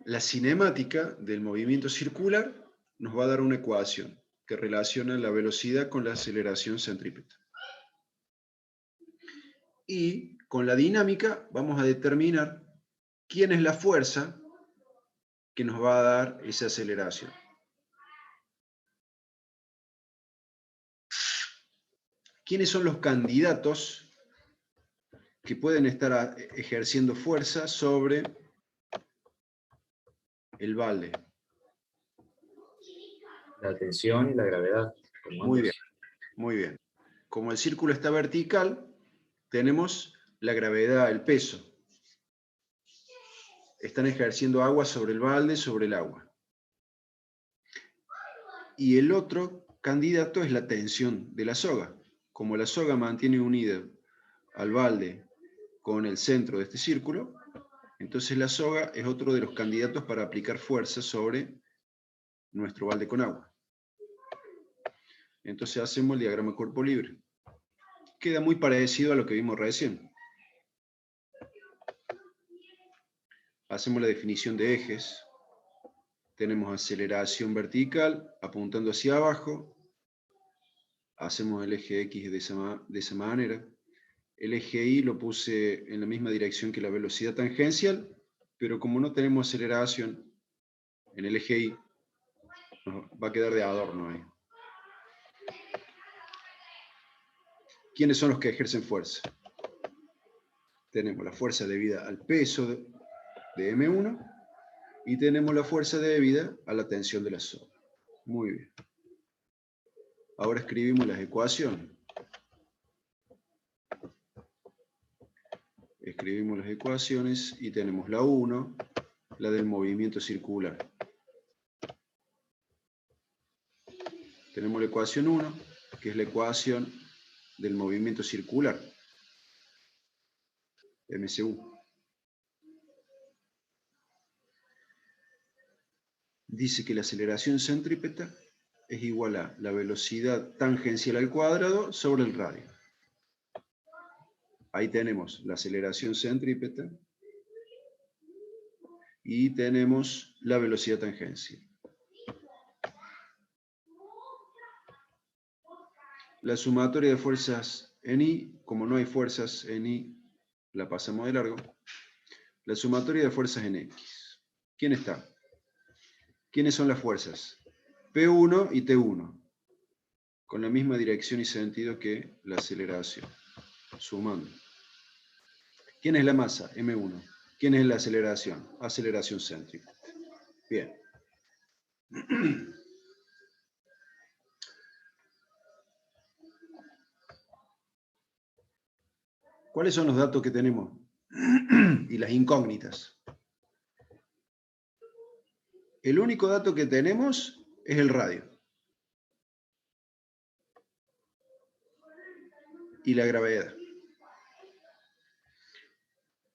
la cinemática del movimiento circular, nos va a dar una ecuación que relaciona la velocidad con la aceleración centrípeta. Y con la dinámica vamos a determinar quién es la fuerza que nos va a dar esa aceleración. ¿Quiénes son los candidatos que pueden estar ejerciendo fuerza sobre el balde? La tensión y la gravedad. Muy bien, muy bien. Como el círculo está vertical, tenemos la gravedad, el peso. Están ejerciendo agua sobre el balde, sobre el agua. Y el otro candidato es la tensión de la soga. Como la soga mantiene unida al balde con el centro de este círculo, entonces la soga es otro de los candidatos para aplicar fuerza sobre nuestro balde con agua. Entonces hacemos el diagrama cuerpo libre. Queda muy parecido a lo que vimos recién. Hacemos la definición de ejes. Tenemos aceleración vertical apuntando hacia abajo. Hacemos el eje X de esa manera. El eje Y lo puse en la misma dirección que la velocidad tangencial, pero como no tenemos aceleración en el eje Y, nos va a quedar de adorno ahí. ¿Quiénes son los que ejercen fuerza? Tenemos la fuerza debida al peso de M1 y tenemos la fuerza debida a la tensión de la soga. Muy bien. Ahora escribimos las ecuaciones. Escribimos las ecuaciones y tenemos la 1, la del movimiento circular. Tenemos la ecuación 1, que es la ecuación del movimiento circular. MCU. Dice que la aceleración centrípeta es igual a la velocidad tangencial al cuadrado sobre el radio. Ahí tenemos la aceleración centrípeta y tenemos la velocidad tangencial. La sumatoria de fuerzas en I, como no hay fuerzas en I, la pasamos de largo. La sumatoria de fuerzas en X. ¿Quién está? ¿Quiénes son las fuerzas? P1 y T1, con la misma dirección y sentido que la aceleración, sumando. ¿Quién es la masa? M1. ¿Quién es la aceleración? Aceleración céntrica. Bien. ¿Cuáles son los datos que tenemos? Y las incógnitas. El único dato que tenemos es el radio. Y la gravedad.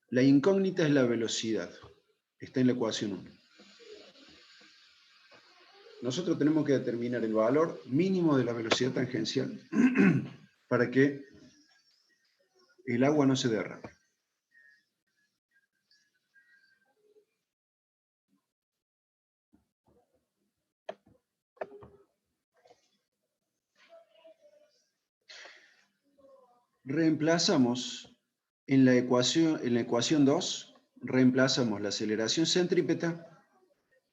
La incógnita es la velocidad. Está en la ecuación 1. Nosotros tenemos que determinar el valor mínimo de la velocidad tangencial para que el agua no se derrame. Reemplazamos en la ecuación 2, reemplazamos la aceleración centrípeta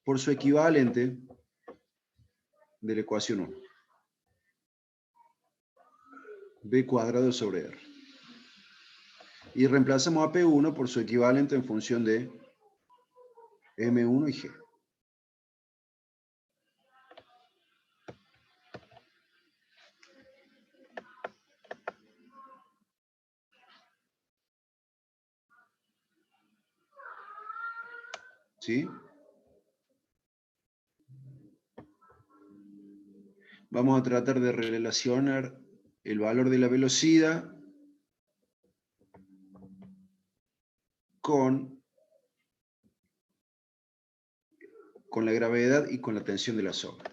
por su equivalente de la ecuación 1. B cuadrado sobre R. Y reemplazamos a P1 por su equivalente en función de M1 y G. ¿Sí? Vamos a tratar de relacionar el valor de la velocidad con la gravedad y con la tensión de la soga.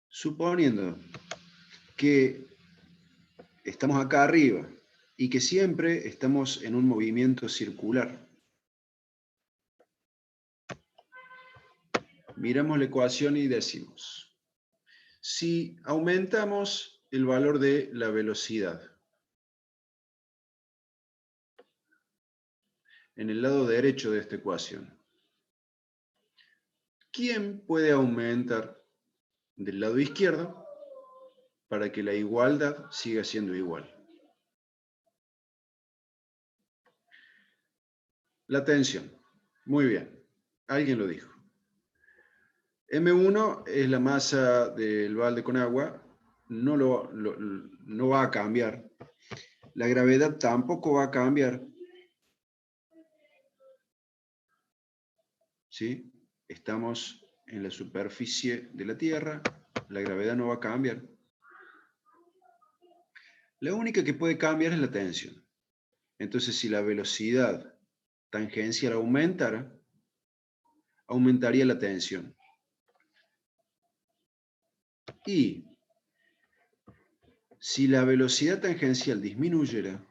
Suponiendo que estamos acá arriba y que siempre estamos en un movimiento circular. Miramos la ecuación y decimos, si aumentamos el valor de la velocidad en el lado derecho de esta ecuación, ¿quién puede aumentar del lado izquierdo para que la igualdad siga siendo igual? La tensión. Muy bien. Alguien lo dijo. M1 es la masa del balde con agua. No va a cambiar. La gravedad tampoco va a cambiar. ¿Sí? Estamos en la superficie de la Tierra. La gravedad no va a cambiar. La única que puede cambiar es la tensión. Entonces, si la velocidad tangencial aumentara, aumentaría la tensión. Y si la velocidad tangencial disminuyera,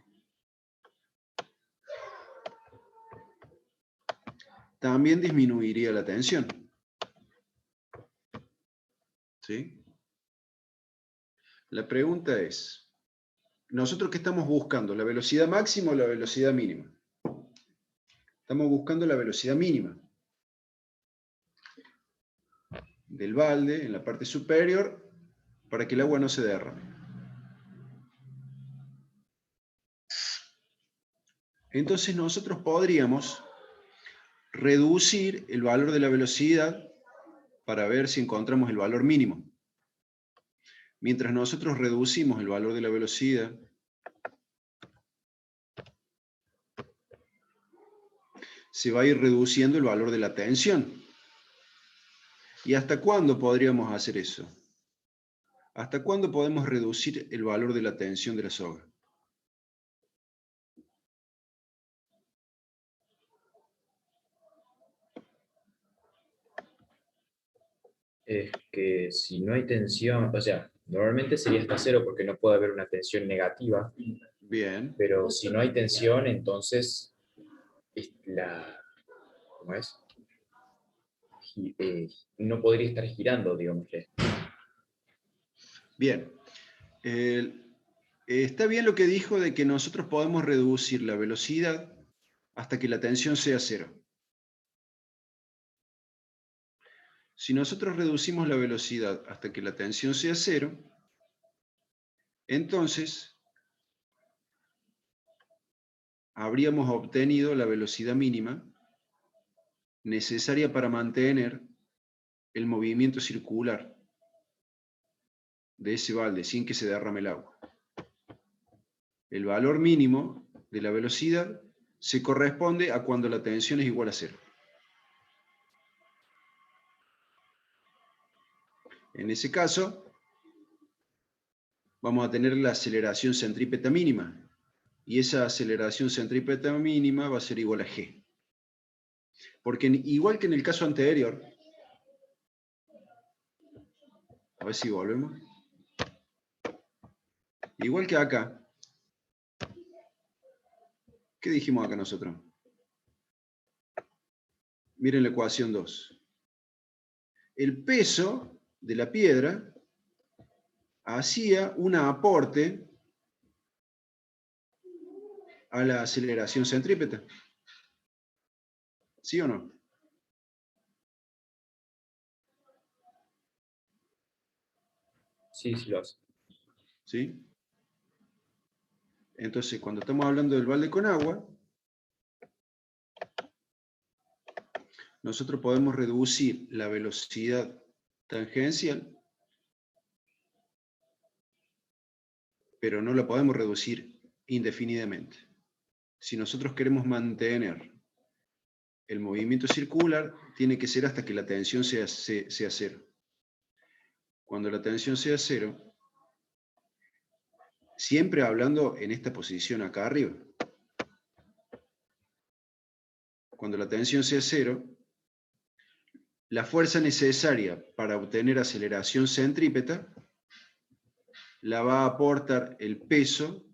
también disminuiría la tensión. ¿Sí? La pregunta es, ¿nosotros qué estamos buscando? ¿La velocidad máxima o la velocidad mínima? Estamos buscando la velocidad mínima del balde en la parte superior para que el agua no se derrame. Entonces nosotros podríamos reducir el valor de la velocidad para ver si encontramos el valor mínimo. Mientras nosotros reducimos el valor de la velocidad, se va a ir reduciendo el valor de la tensión. ¿Y hasta cuándo podríamos hacer eso? ¿Hasta cuándo podemos reducir el valor de la tensión de la soga? Es que si no hay tensión, o sea, normalmente sería hasta cero porque no puede haber una tensión negativa, Bien, pero si no hay tensión, entonces ¿cómo es? No podría estar girando, digamos. bien. Está bien lo que dijo de que nosotros podemos reducir la velocidad hasta que la tensión sea cero. Si nosotros reducimos la velocidad hasta que la tensión sea cero, entonces habríamos obtenido la velocidad mínima necesaria para mantener el movimiento circular de ese balde sin que se derrame el agua. El valor mínimo de la velocidad se corresponde a cuando la tensión es igual a cero. En ese caso, vamos a tener la aceleración centrípeta mínima, y esa aceleración centrípeta mínima va a ser igual a G. Porque igual que en el caso anterior, a ver si volvemos, igual que acá, ¿qué dijimos acá nosotros? Miren la ecuación 2. El peso de la piedra hacía un aporte a la aceleración centrípeta. ¿Sí o no? Sí, sí lo hace. ¿Sí? Entonces, cuando estamos hablando del balde con agua, nosotros podemos reducir la velocidad tangencial, pero no la podemos reducir indefinidamente. Si nosotros queremos mantener el movimiento circular, tiene que ser hasta que la tensión sea cero. Cuando la tensión sea cero, siempre hablando en esta posición acá arriba. Cuando la tensión sea cero, la fuerza necesaria para obtener aceleración centrípeta la va a aportar el peso,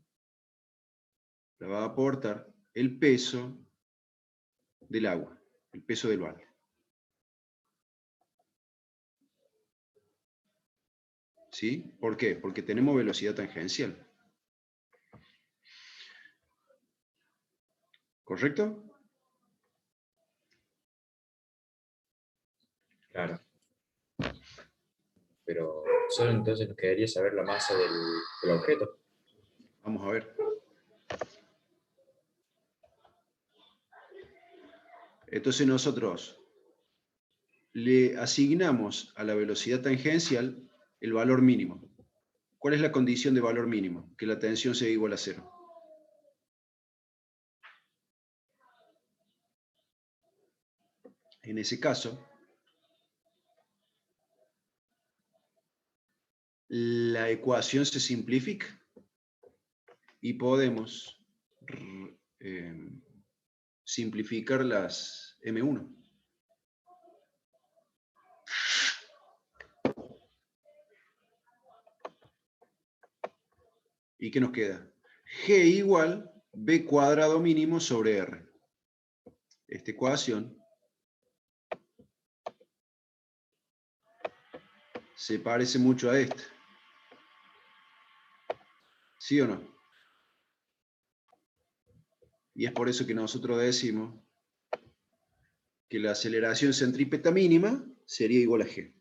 del agua, el peso del balde. ¿Sí? ¿Por qué? Porque tenemos velocidad tangencial. ¿Correcto? Claro. Pero solo entonces nos quedaría saber la masa del objeto. Vamos a ver. Entonces nosotros le asignamos a la velocidad tangencial el valor mínimo. ¿Cuál es la condición de valor mínimo? Que la tensión sea igual a cero. En ese caso, la ecuación se simplifica y podemos simplificar las M1. ¿Y qué nos queda? G igual B cuadrado mínimo sobre R. Esta ecuación se parece mucho a esta. ¿Sí o no? Y es por eso que nosotros decimos que la aceleración centrípeta mínima sería igual a G.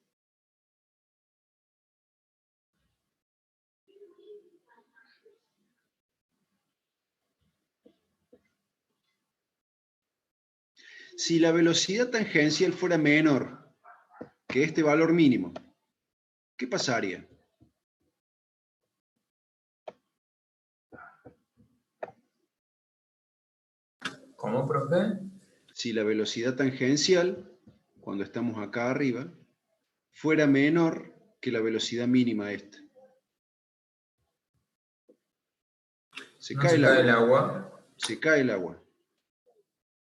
Si la velocidad tangencial fuera menor que este valor mínimo, ¿qué pasaría? ¿Cómo, profe? Si la velocidad tangencial, cuando estamos acá arriba, fuera menor que la velocidad mínima esta. Se No cae se el cae agua. el agua. Se cae el agua.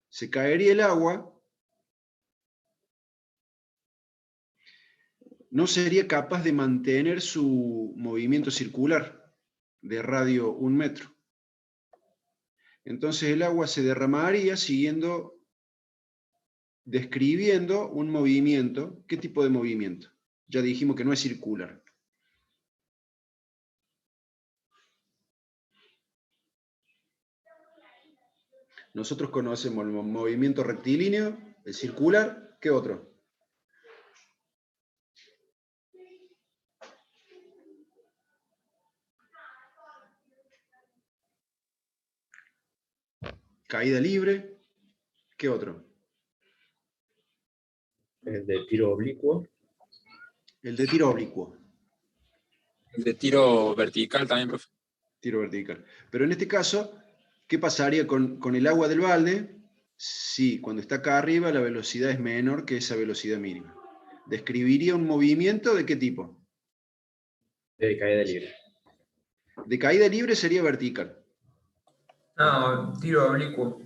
Se caería el agua, no sería capaz de mantener su movimiento circular de radio 1 metro. Entonces el agua se derramaría describiendo un movimiento. ¿Qué tipo de movimiento? Ya dijimos que no es circular. Nosotros conocemos el movimiento rectilíneo, el circular, ¿qué otro? Caída libre, ¿qué otro? El de tiro oblicuo. El de tiro oblicuo, El de tiro vertical también, profe. tiro vertical. Pero en este caso, ¿qué pasaría con el agua del balde? Sí, cuando está acá arriba la velocidad es menor que esa velocidad mínima. ¿Describiría un movimiento de qué tipo? De caída libre. De caída libre sería vertical. No, tiro oblicuo.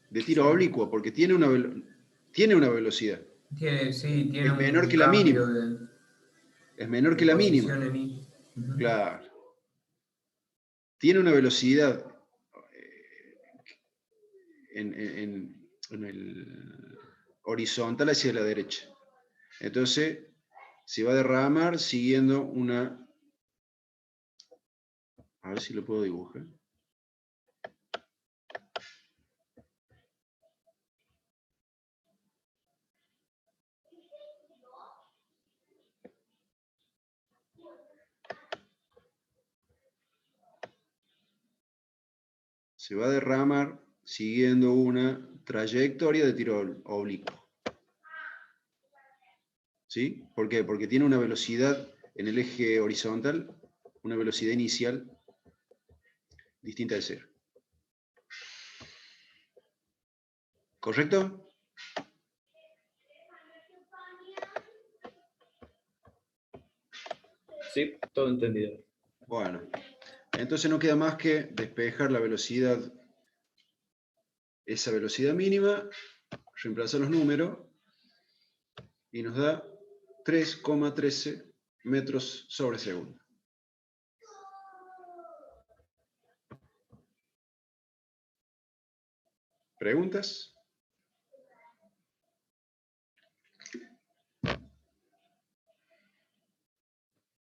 De tiro oblicuo, porque tiene una velocidad. Sí, tiene Es menor un que la cambio mínima. Es menor de que la mínima. posición en I. Ujú. Claro. Tiene una velocidad en el horizontal hacia la derecha. Entonces, se va a derramar siguiendo una... A ver si lo puedo dibujar. Se va a derramar siguiendo una trayectoria de tiro oblicuo. ¿Sí? ¿Por qué? Porque tiene una velocidad en el eje horizontal, una velocidad inicial distinta de cero. ¿Correcto? Sí, todo entendido. Bueno, entonces no queda más que despejar la velocidad, esa velocidad mínima, reemplazar los números y nos da 3,13 metros sobre segundo. ¿Preguntas?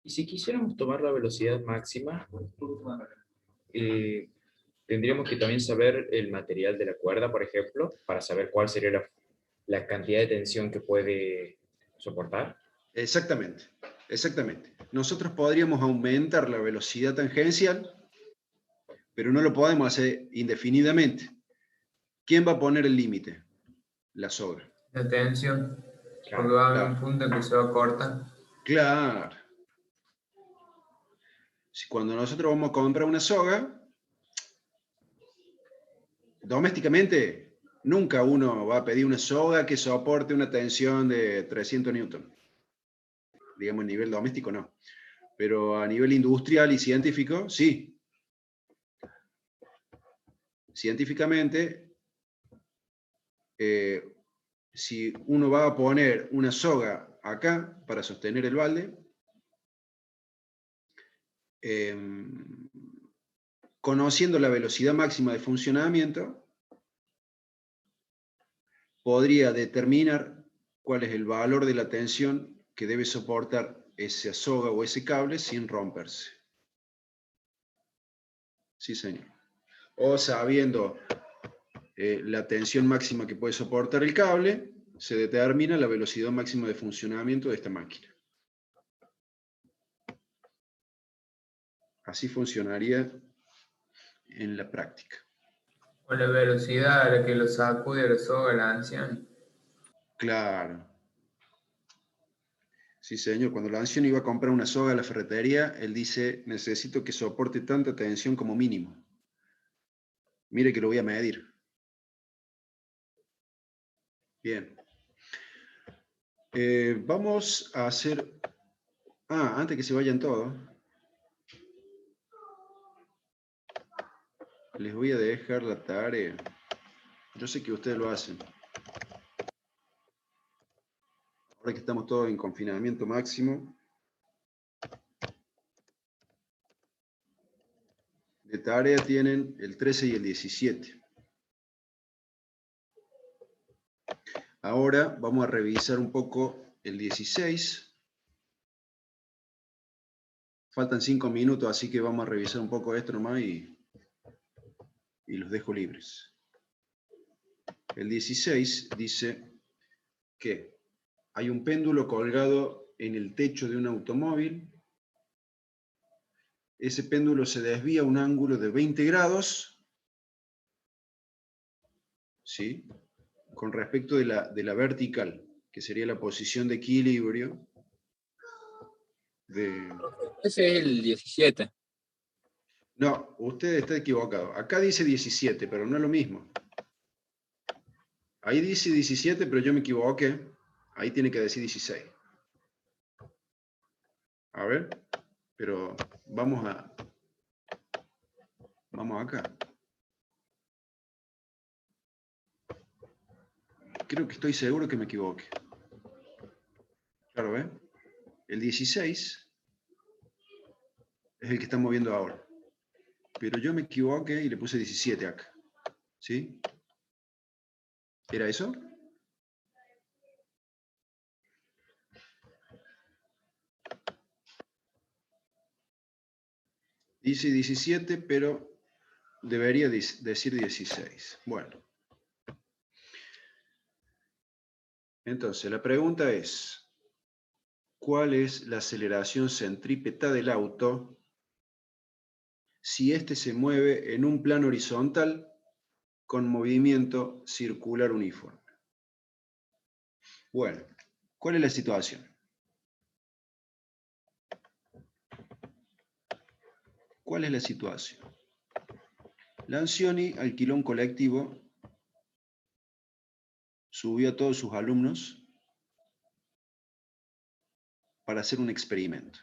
Y si quisiéramos tomar la velocidad máxima, tendríamos que también saber el material de la cuerda, por ejemplo, para saber cuál sería la cantidad de tensión que puede soportar. Exactamente, exactamente. Nosotros podríamos aumentar la velocidad tangencial, pero no lo podemos hacer indefinidamente. ¿Quién va a poner el límite? La soga. La tensión. Claro, Porque va a haber claro. un punto que se va a cortar. Claro. Si cuando nosotros vamos a comprar una soga, domésticamente, nunca uno va a pedir una soga que soporte una tensión de 300 newton. Digamos, a nivel doméstico no. Pero a nivel industrial y científico, sí. Científicamente, si uno va a poner una soga acá para sostener el balde, conociendo la velocidad máxima de funcionamiento, podría determinar cuál es el valor de la tensión que debe soportar esa soga o ese cable sin romperse. Sí, señor. O sabiendo la tensión máxima que puede soportar el cable, se determina la velocidad máxima de funcionamiento de esta máquina. Así funcionaría en la práctica. O la velocidad a la que lo sacude la soga la anciana. Claro. Sí, señor. Cuando el anciano iba a comprar una soga a la ferretería, él dice, necesito que soporte tanta tensión como mínimo. Mire que lo voy a medir. Bien. Vamos a hacer... antes que se vayan todos. Les voy a dejar la tarea. Yo sé que ustedes lo hacen. Ahora que estamos todos en confinamiento máximo. De tarea tienen el 13 y el 17. Ahora vamos a revisar un poco el 16. Faltan 5 minutos, así que vamos a revisar un poco esto nomás y los dejo libres. El 16 dice que hay un péndulo colgado en el techo de un automóvil. Ese péndulo se desvía a un ángulo de 20 grados, ¿sí? Con respecto de la vertical, que sería la posición de equilibrio de... Ese es el 17. No, usted está equivocado. Acá dice 17, pero no es lo mismo. Ahí dice 17, pero yo me equivoqué. Ahí tiene que decir 16. A ver, pero vamos acá. Creo que estoy seguro que me equivoqué. Claro, ¿eh? El 16 es el que estamos viendo ahora. Pero yo me equivoqué y le puse 17 acá. ¿Sí? ¿Era eso? Dice 17, pero debería decir 16. Bueno. Entonces, la pregunta es, ¿cuál es la aceleración centrípeta del auto si éste se mueve en un plano horizontal con movimiento circular uniforme? Bueno, ¿cuál es la situación? ¿Cuál es la situación? Lancioni alquiló un colectivo, subió a todos sus alumnos para hacer un experimento.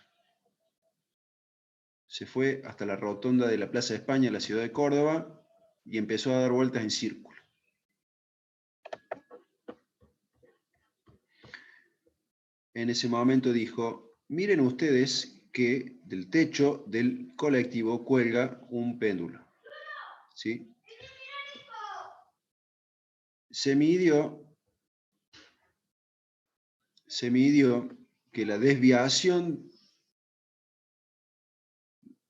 Se fue hasta la rotonda de la Plaza de España, en la ciudad de Córdoba, y empezó a dar vueltas en círculo. En ese momento dijo, miren ustedes que del techo del colectivo cuelga un péndulo. ¿Sí? Se midió que la desviación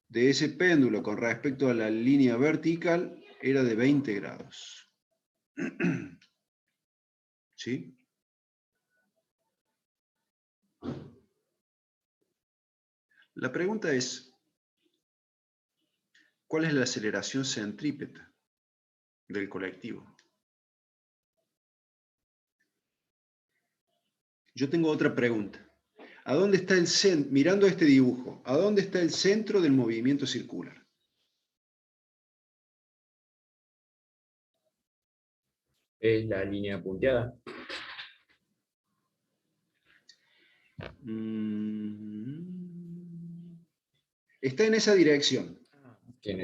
de ese péndulo con respecto a la línea vertical era de 20 grados. ¿Sí? La pregunta es, ¿cuál es la aceleración centrípeta del colectivo? Yo tengo otra pregunta. ¿A dónde está el centro? Mirando este dibujo, ¿a dónde está el centro del movimiento circular? Es la línea punteada. Está en esa dirección.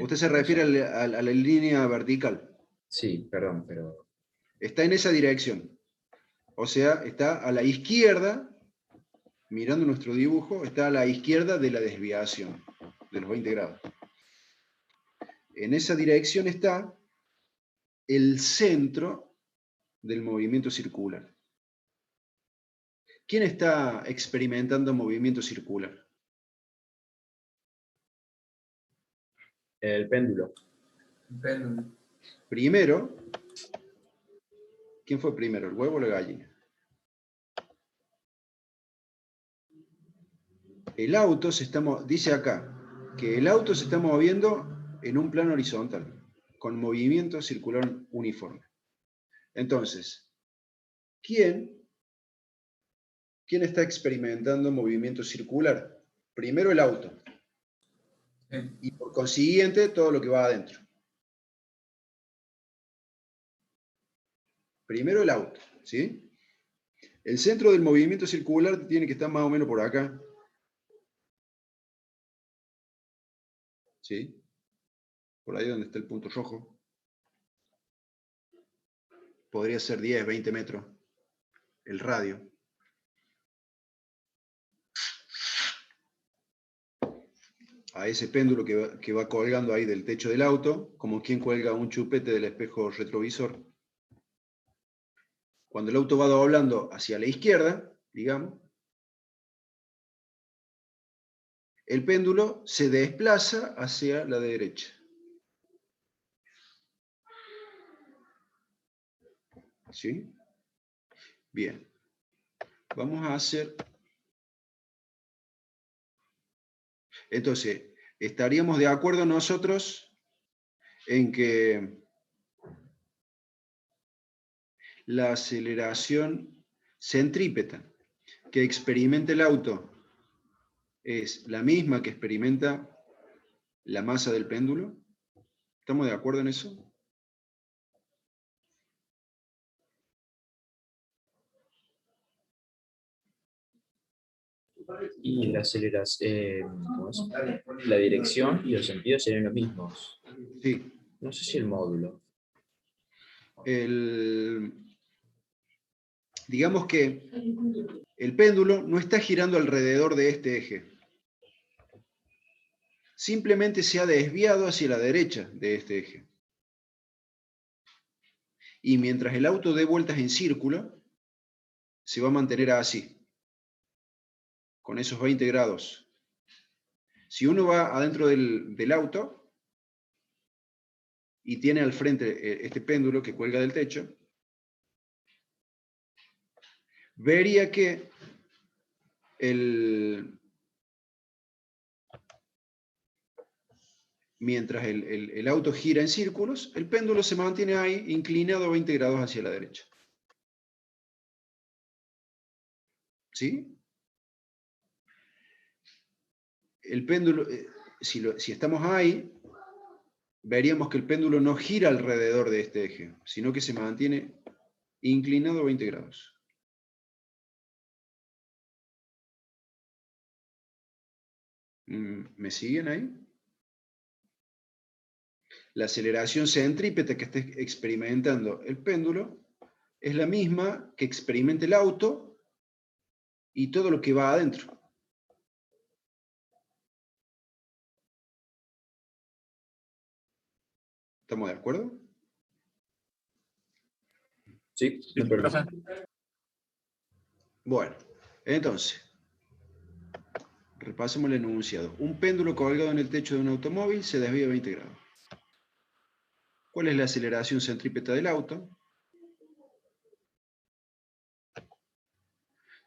Usted se refiere a la línea vertical. Sí, perdón, pero... Está en esa dirección. O sea, está a la izquierda, mirando nuestro dibujo, está a la izquierda de la desviación, de los 20 grados. En esa dirección está el centro del movimiento circular. ¿Quién está experimentando movimiento circular? El péndulo. El péndulo. Primero, ¿quién fue primero, el huevo o la gallina? El auto dice acá, que el auto se está moviendo en un plano horizontal, con movimiento circular uniforme. Entonces, ¿quién está experimentando movimiento circular? Primero el auto. Sí. Y por consiguiente, todo lo que va adentro. Primero el auto, ¿sí? El centro del movimiento circular tiene que estar más o menos por acá. ¿Sí? por ahí donde está el punto rojo. Podría ser 10, 20 metros el radio. A ese péndulo que va colgando ahí del techo del auto, como quien cuelga un chupete del espejo retrovisor. Cuando el auto va doblando hacia la izquierda, digamos, el péndulo se desplaza hacia la derecha. ¿Sí? Bien. Vamos a hacer... Entonces, estaríamos de acuerdo nosotros en que la aceleración centrípeta que experimenta el auto es la misma que experimenta la masa del péndulo. ¿Estamos de acuerdo en eso? Y la aceleración, la dirección y los sentidos serían los mismos. Sí. No sé si el módulo. Digamos que el péndulo no está girando alrededor de este eje. Simplemente se ha desviado hacia la derecha de este eje. Y mientras el auto dé vueltas en círculo, se va a mantener así, con esos 20 grados. Si uno va adentro del auto y tiene al frente este péndulo que cuelga del techo, vería que mientras el auto gira en círculos, el péndulo se mantiene ahí inclinado 20 grados hacia la derecha. ¿Sí? El péndulo, si estamos ahí, veríamos que el péndulo no gira alrededor de este eje, sino que se mantiene inclinado 20 grados. ¿Me siguen ahí? La aceleración centrípeta que está experimentando el péndulo es la misma que experimenta el auto y todo lo que va adentro. ¿Estamos de acuerdo? Sí, no hay problema. Bueno, entonces, repasemos el enunciado. Un péndulo colgado en el techo de un automóvil se desvía 20 grados. ¿Cuál es la aceleración centrípeta del auto?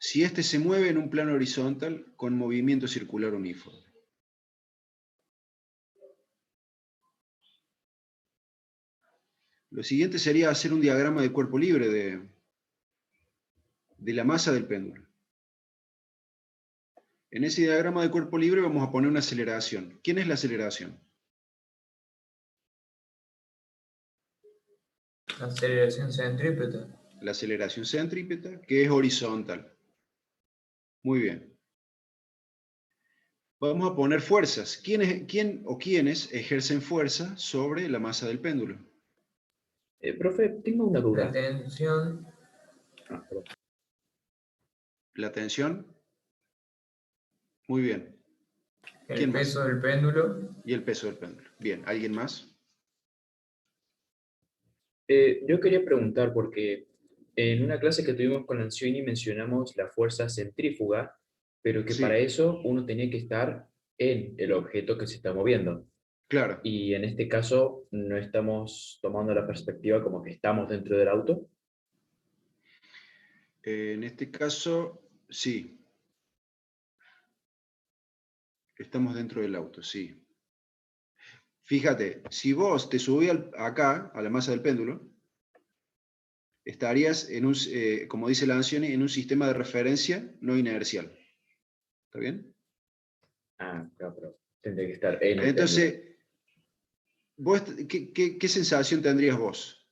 Si éste se mueve en un plano horizontal con movimiento circular uniforme. Lo siguiente sería hacer un diagrama de cuerpo libre de la masa del péndulo. En ese diagrama de cuerpo libre vamos a poner una aceleración. ¿Quién es la aceleración? La aceleración centrípeta. La aceleración centrípeta, que es horizontal. Muy bien. Vamos a poner fuerzas. ¿Quién o quiénes ejercen fuerza sobre la masa del péndulo? Profe, tengo una La duda. tensión. Perdón. La tensión. Muy bien. El ¿Quién más? peso del péndulo. Y el peso del péndulo. Bien, ¿alguien más? Yo quería preguntar porque en una clase que tuvimos con Ancioni mencionamos la fuerza centrífuga, pero que Sí. para eso uno tenía que estar en el objeto que se está moviendo. Claro. Y en este caso no estamos tomando la perspectiva como que estamos dentro del auto. En este caso, sí. Estamos dentro del auto, sí. Fíjate, si vos te subís acá, a la masa del péndulo, estarías en un, como dice la Ancioni, en un sistema de referencia no inercial. ¿Está bien? Ah, claro, pero tendría que estar en el Entonces, vos, ¿qué sensación tendrías vos?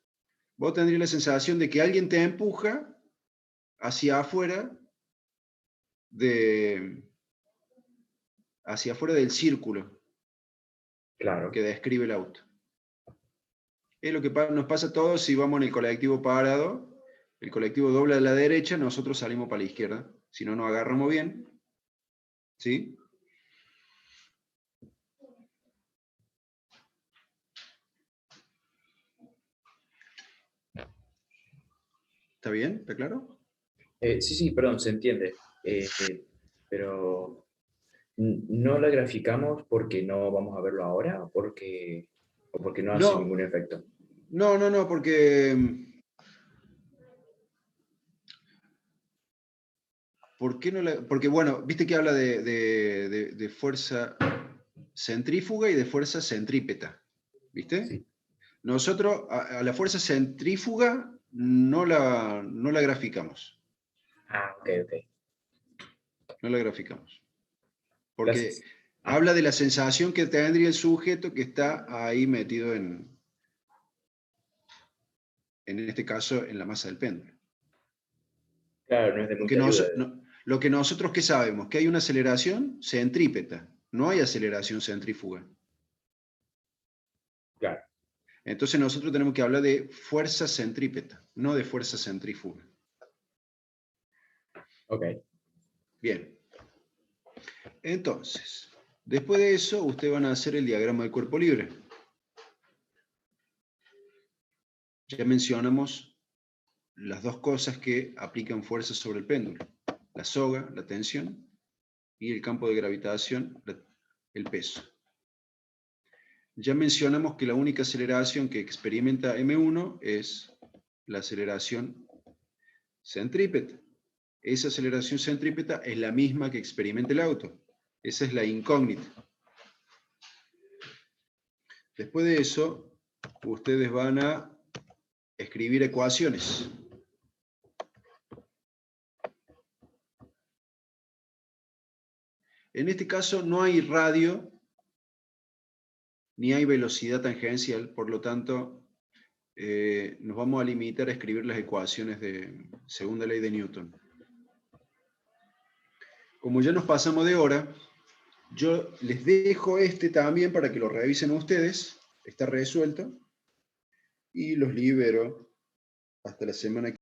Vos tendrías la sensación de que alguien te empuja hacia afuera hacia afuera del círculo Claro. que describe el auto. Es lo que nos pasa a todos si vamos en el colectivo parado, el colectivo dobla a la derecha, nosotros salimos para la izquierda. Si no nos agarramos bien, ¿sí? ¿Está bien? ¿Está claro? Sí, perdón, se entiende. Pero no la graficamos porque no vamos a verlo ahora o porque no hace No, ningún efecto. no, porque... ¿Por qué no la...? Porque, bueno, viste que habla de fuerza centrífuga y de fuerza centrípeta, ¿viste? Sí. Nosotros a la fuerza centrífuga no la graficamos. Ah, ok, ok. No la graficamos. Porque Gracias. habla de la sensación que tendría el sujeto que está ahí metido en este caso, en la masa del péndulo. Claro, no es de Porque mucha ayuda. lo que nosotros ¿qué sabemos? Que hay una aceleración centrípeta, no hay aceleración centrífuga. Claro, Entonces nosotros tenemos que hablar de fuerza centrípeta, no de fuerza centrífuga. ok. Bien. Entonces, después de eso, ustedes van a hacer el diagrama del cuerpo libre. Ya mencionamos las dos cosas que aplican fuerza sobre el péndulo. La soga, la tensión, y el campo de gravitación, el peso. Ya mencionamos que la única aceleración que experimenta M1 es la aceleración centrípeta. Esa aceleración centrípeta es la misma que experimenta el auto. Esa es la incógnita. Después de eso, ustedes van a escribir ecuaciones. En este caso no hay radio, ni hay velocidad tangencial, por lo tanto, nos vamos a limitar a escribir las ecuaciones de segunda ley de Newton. Como ya nos pasamos de hora, yo les dejo este también para que lo revisen ustedes, está resuelto, y los libero hasta la semana que viene.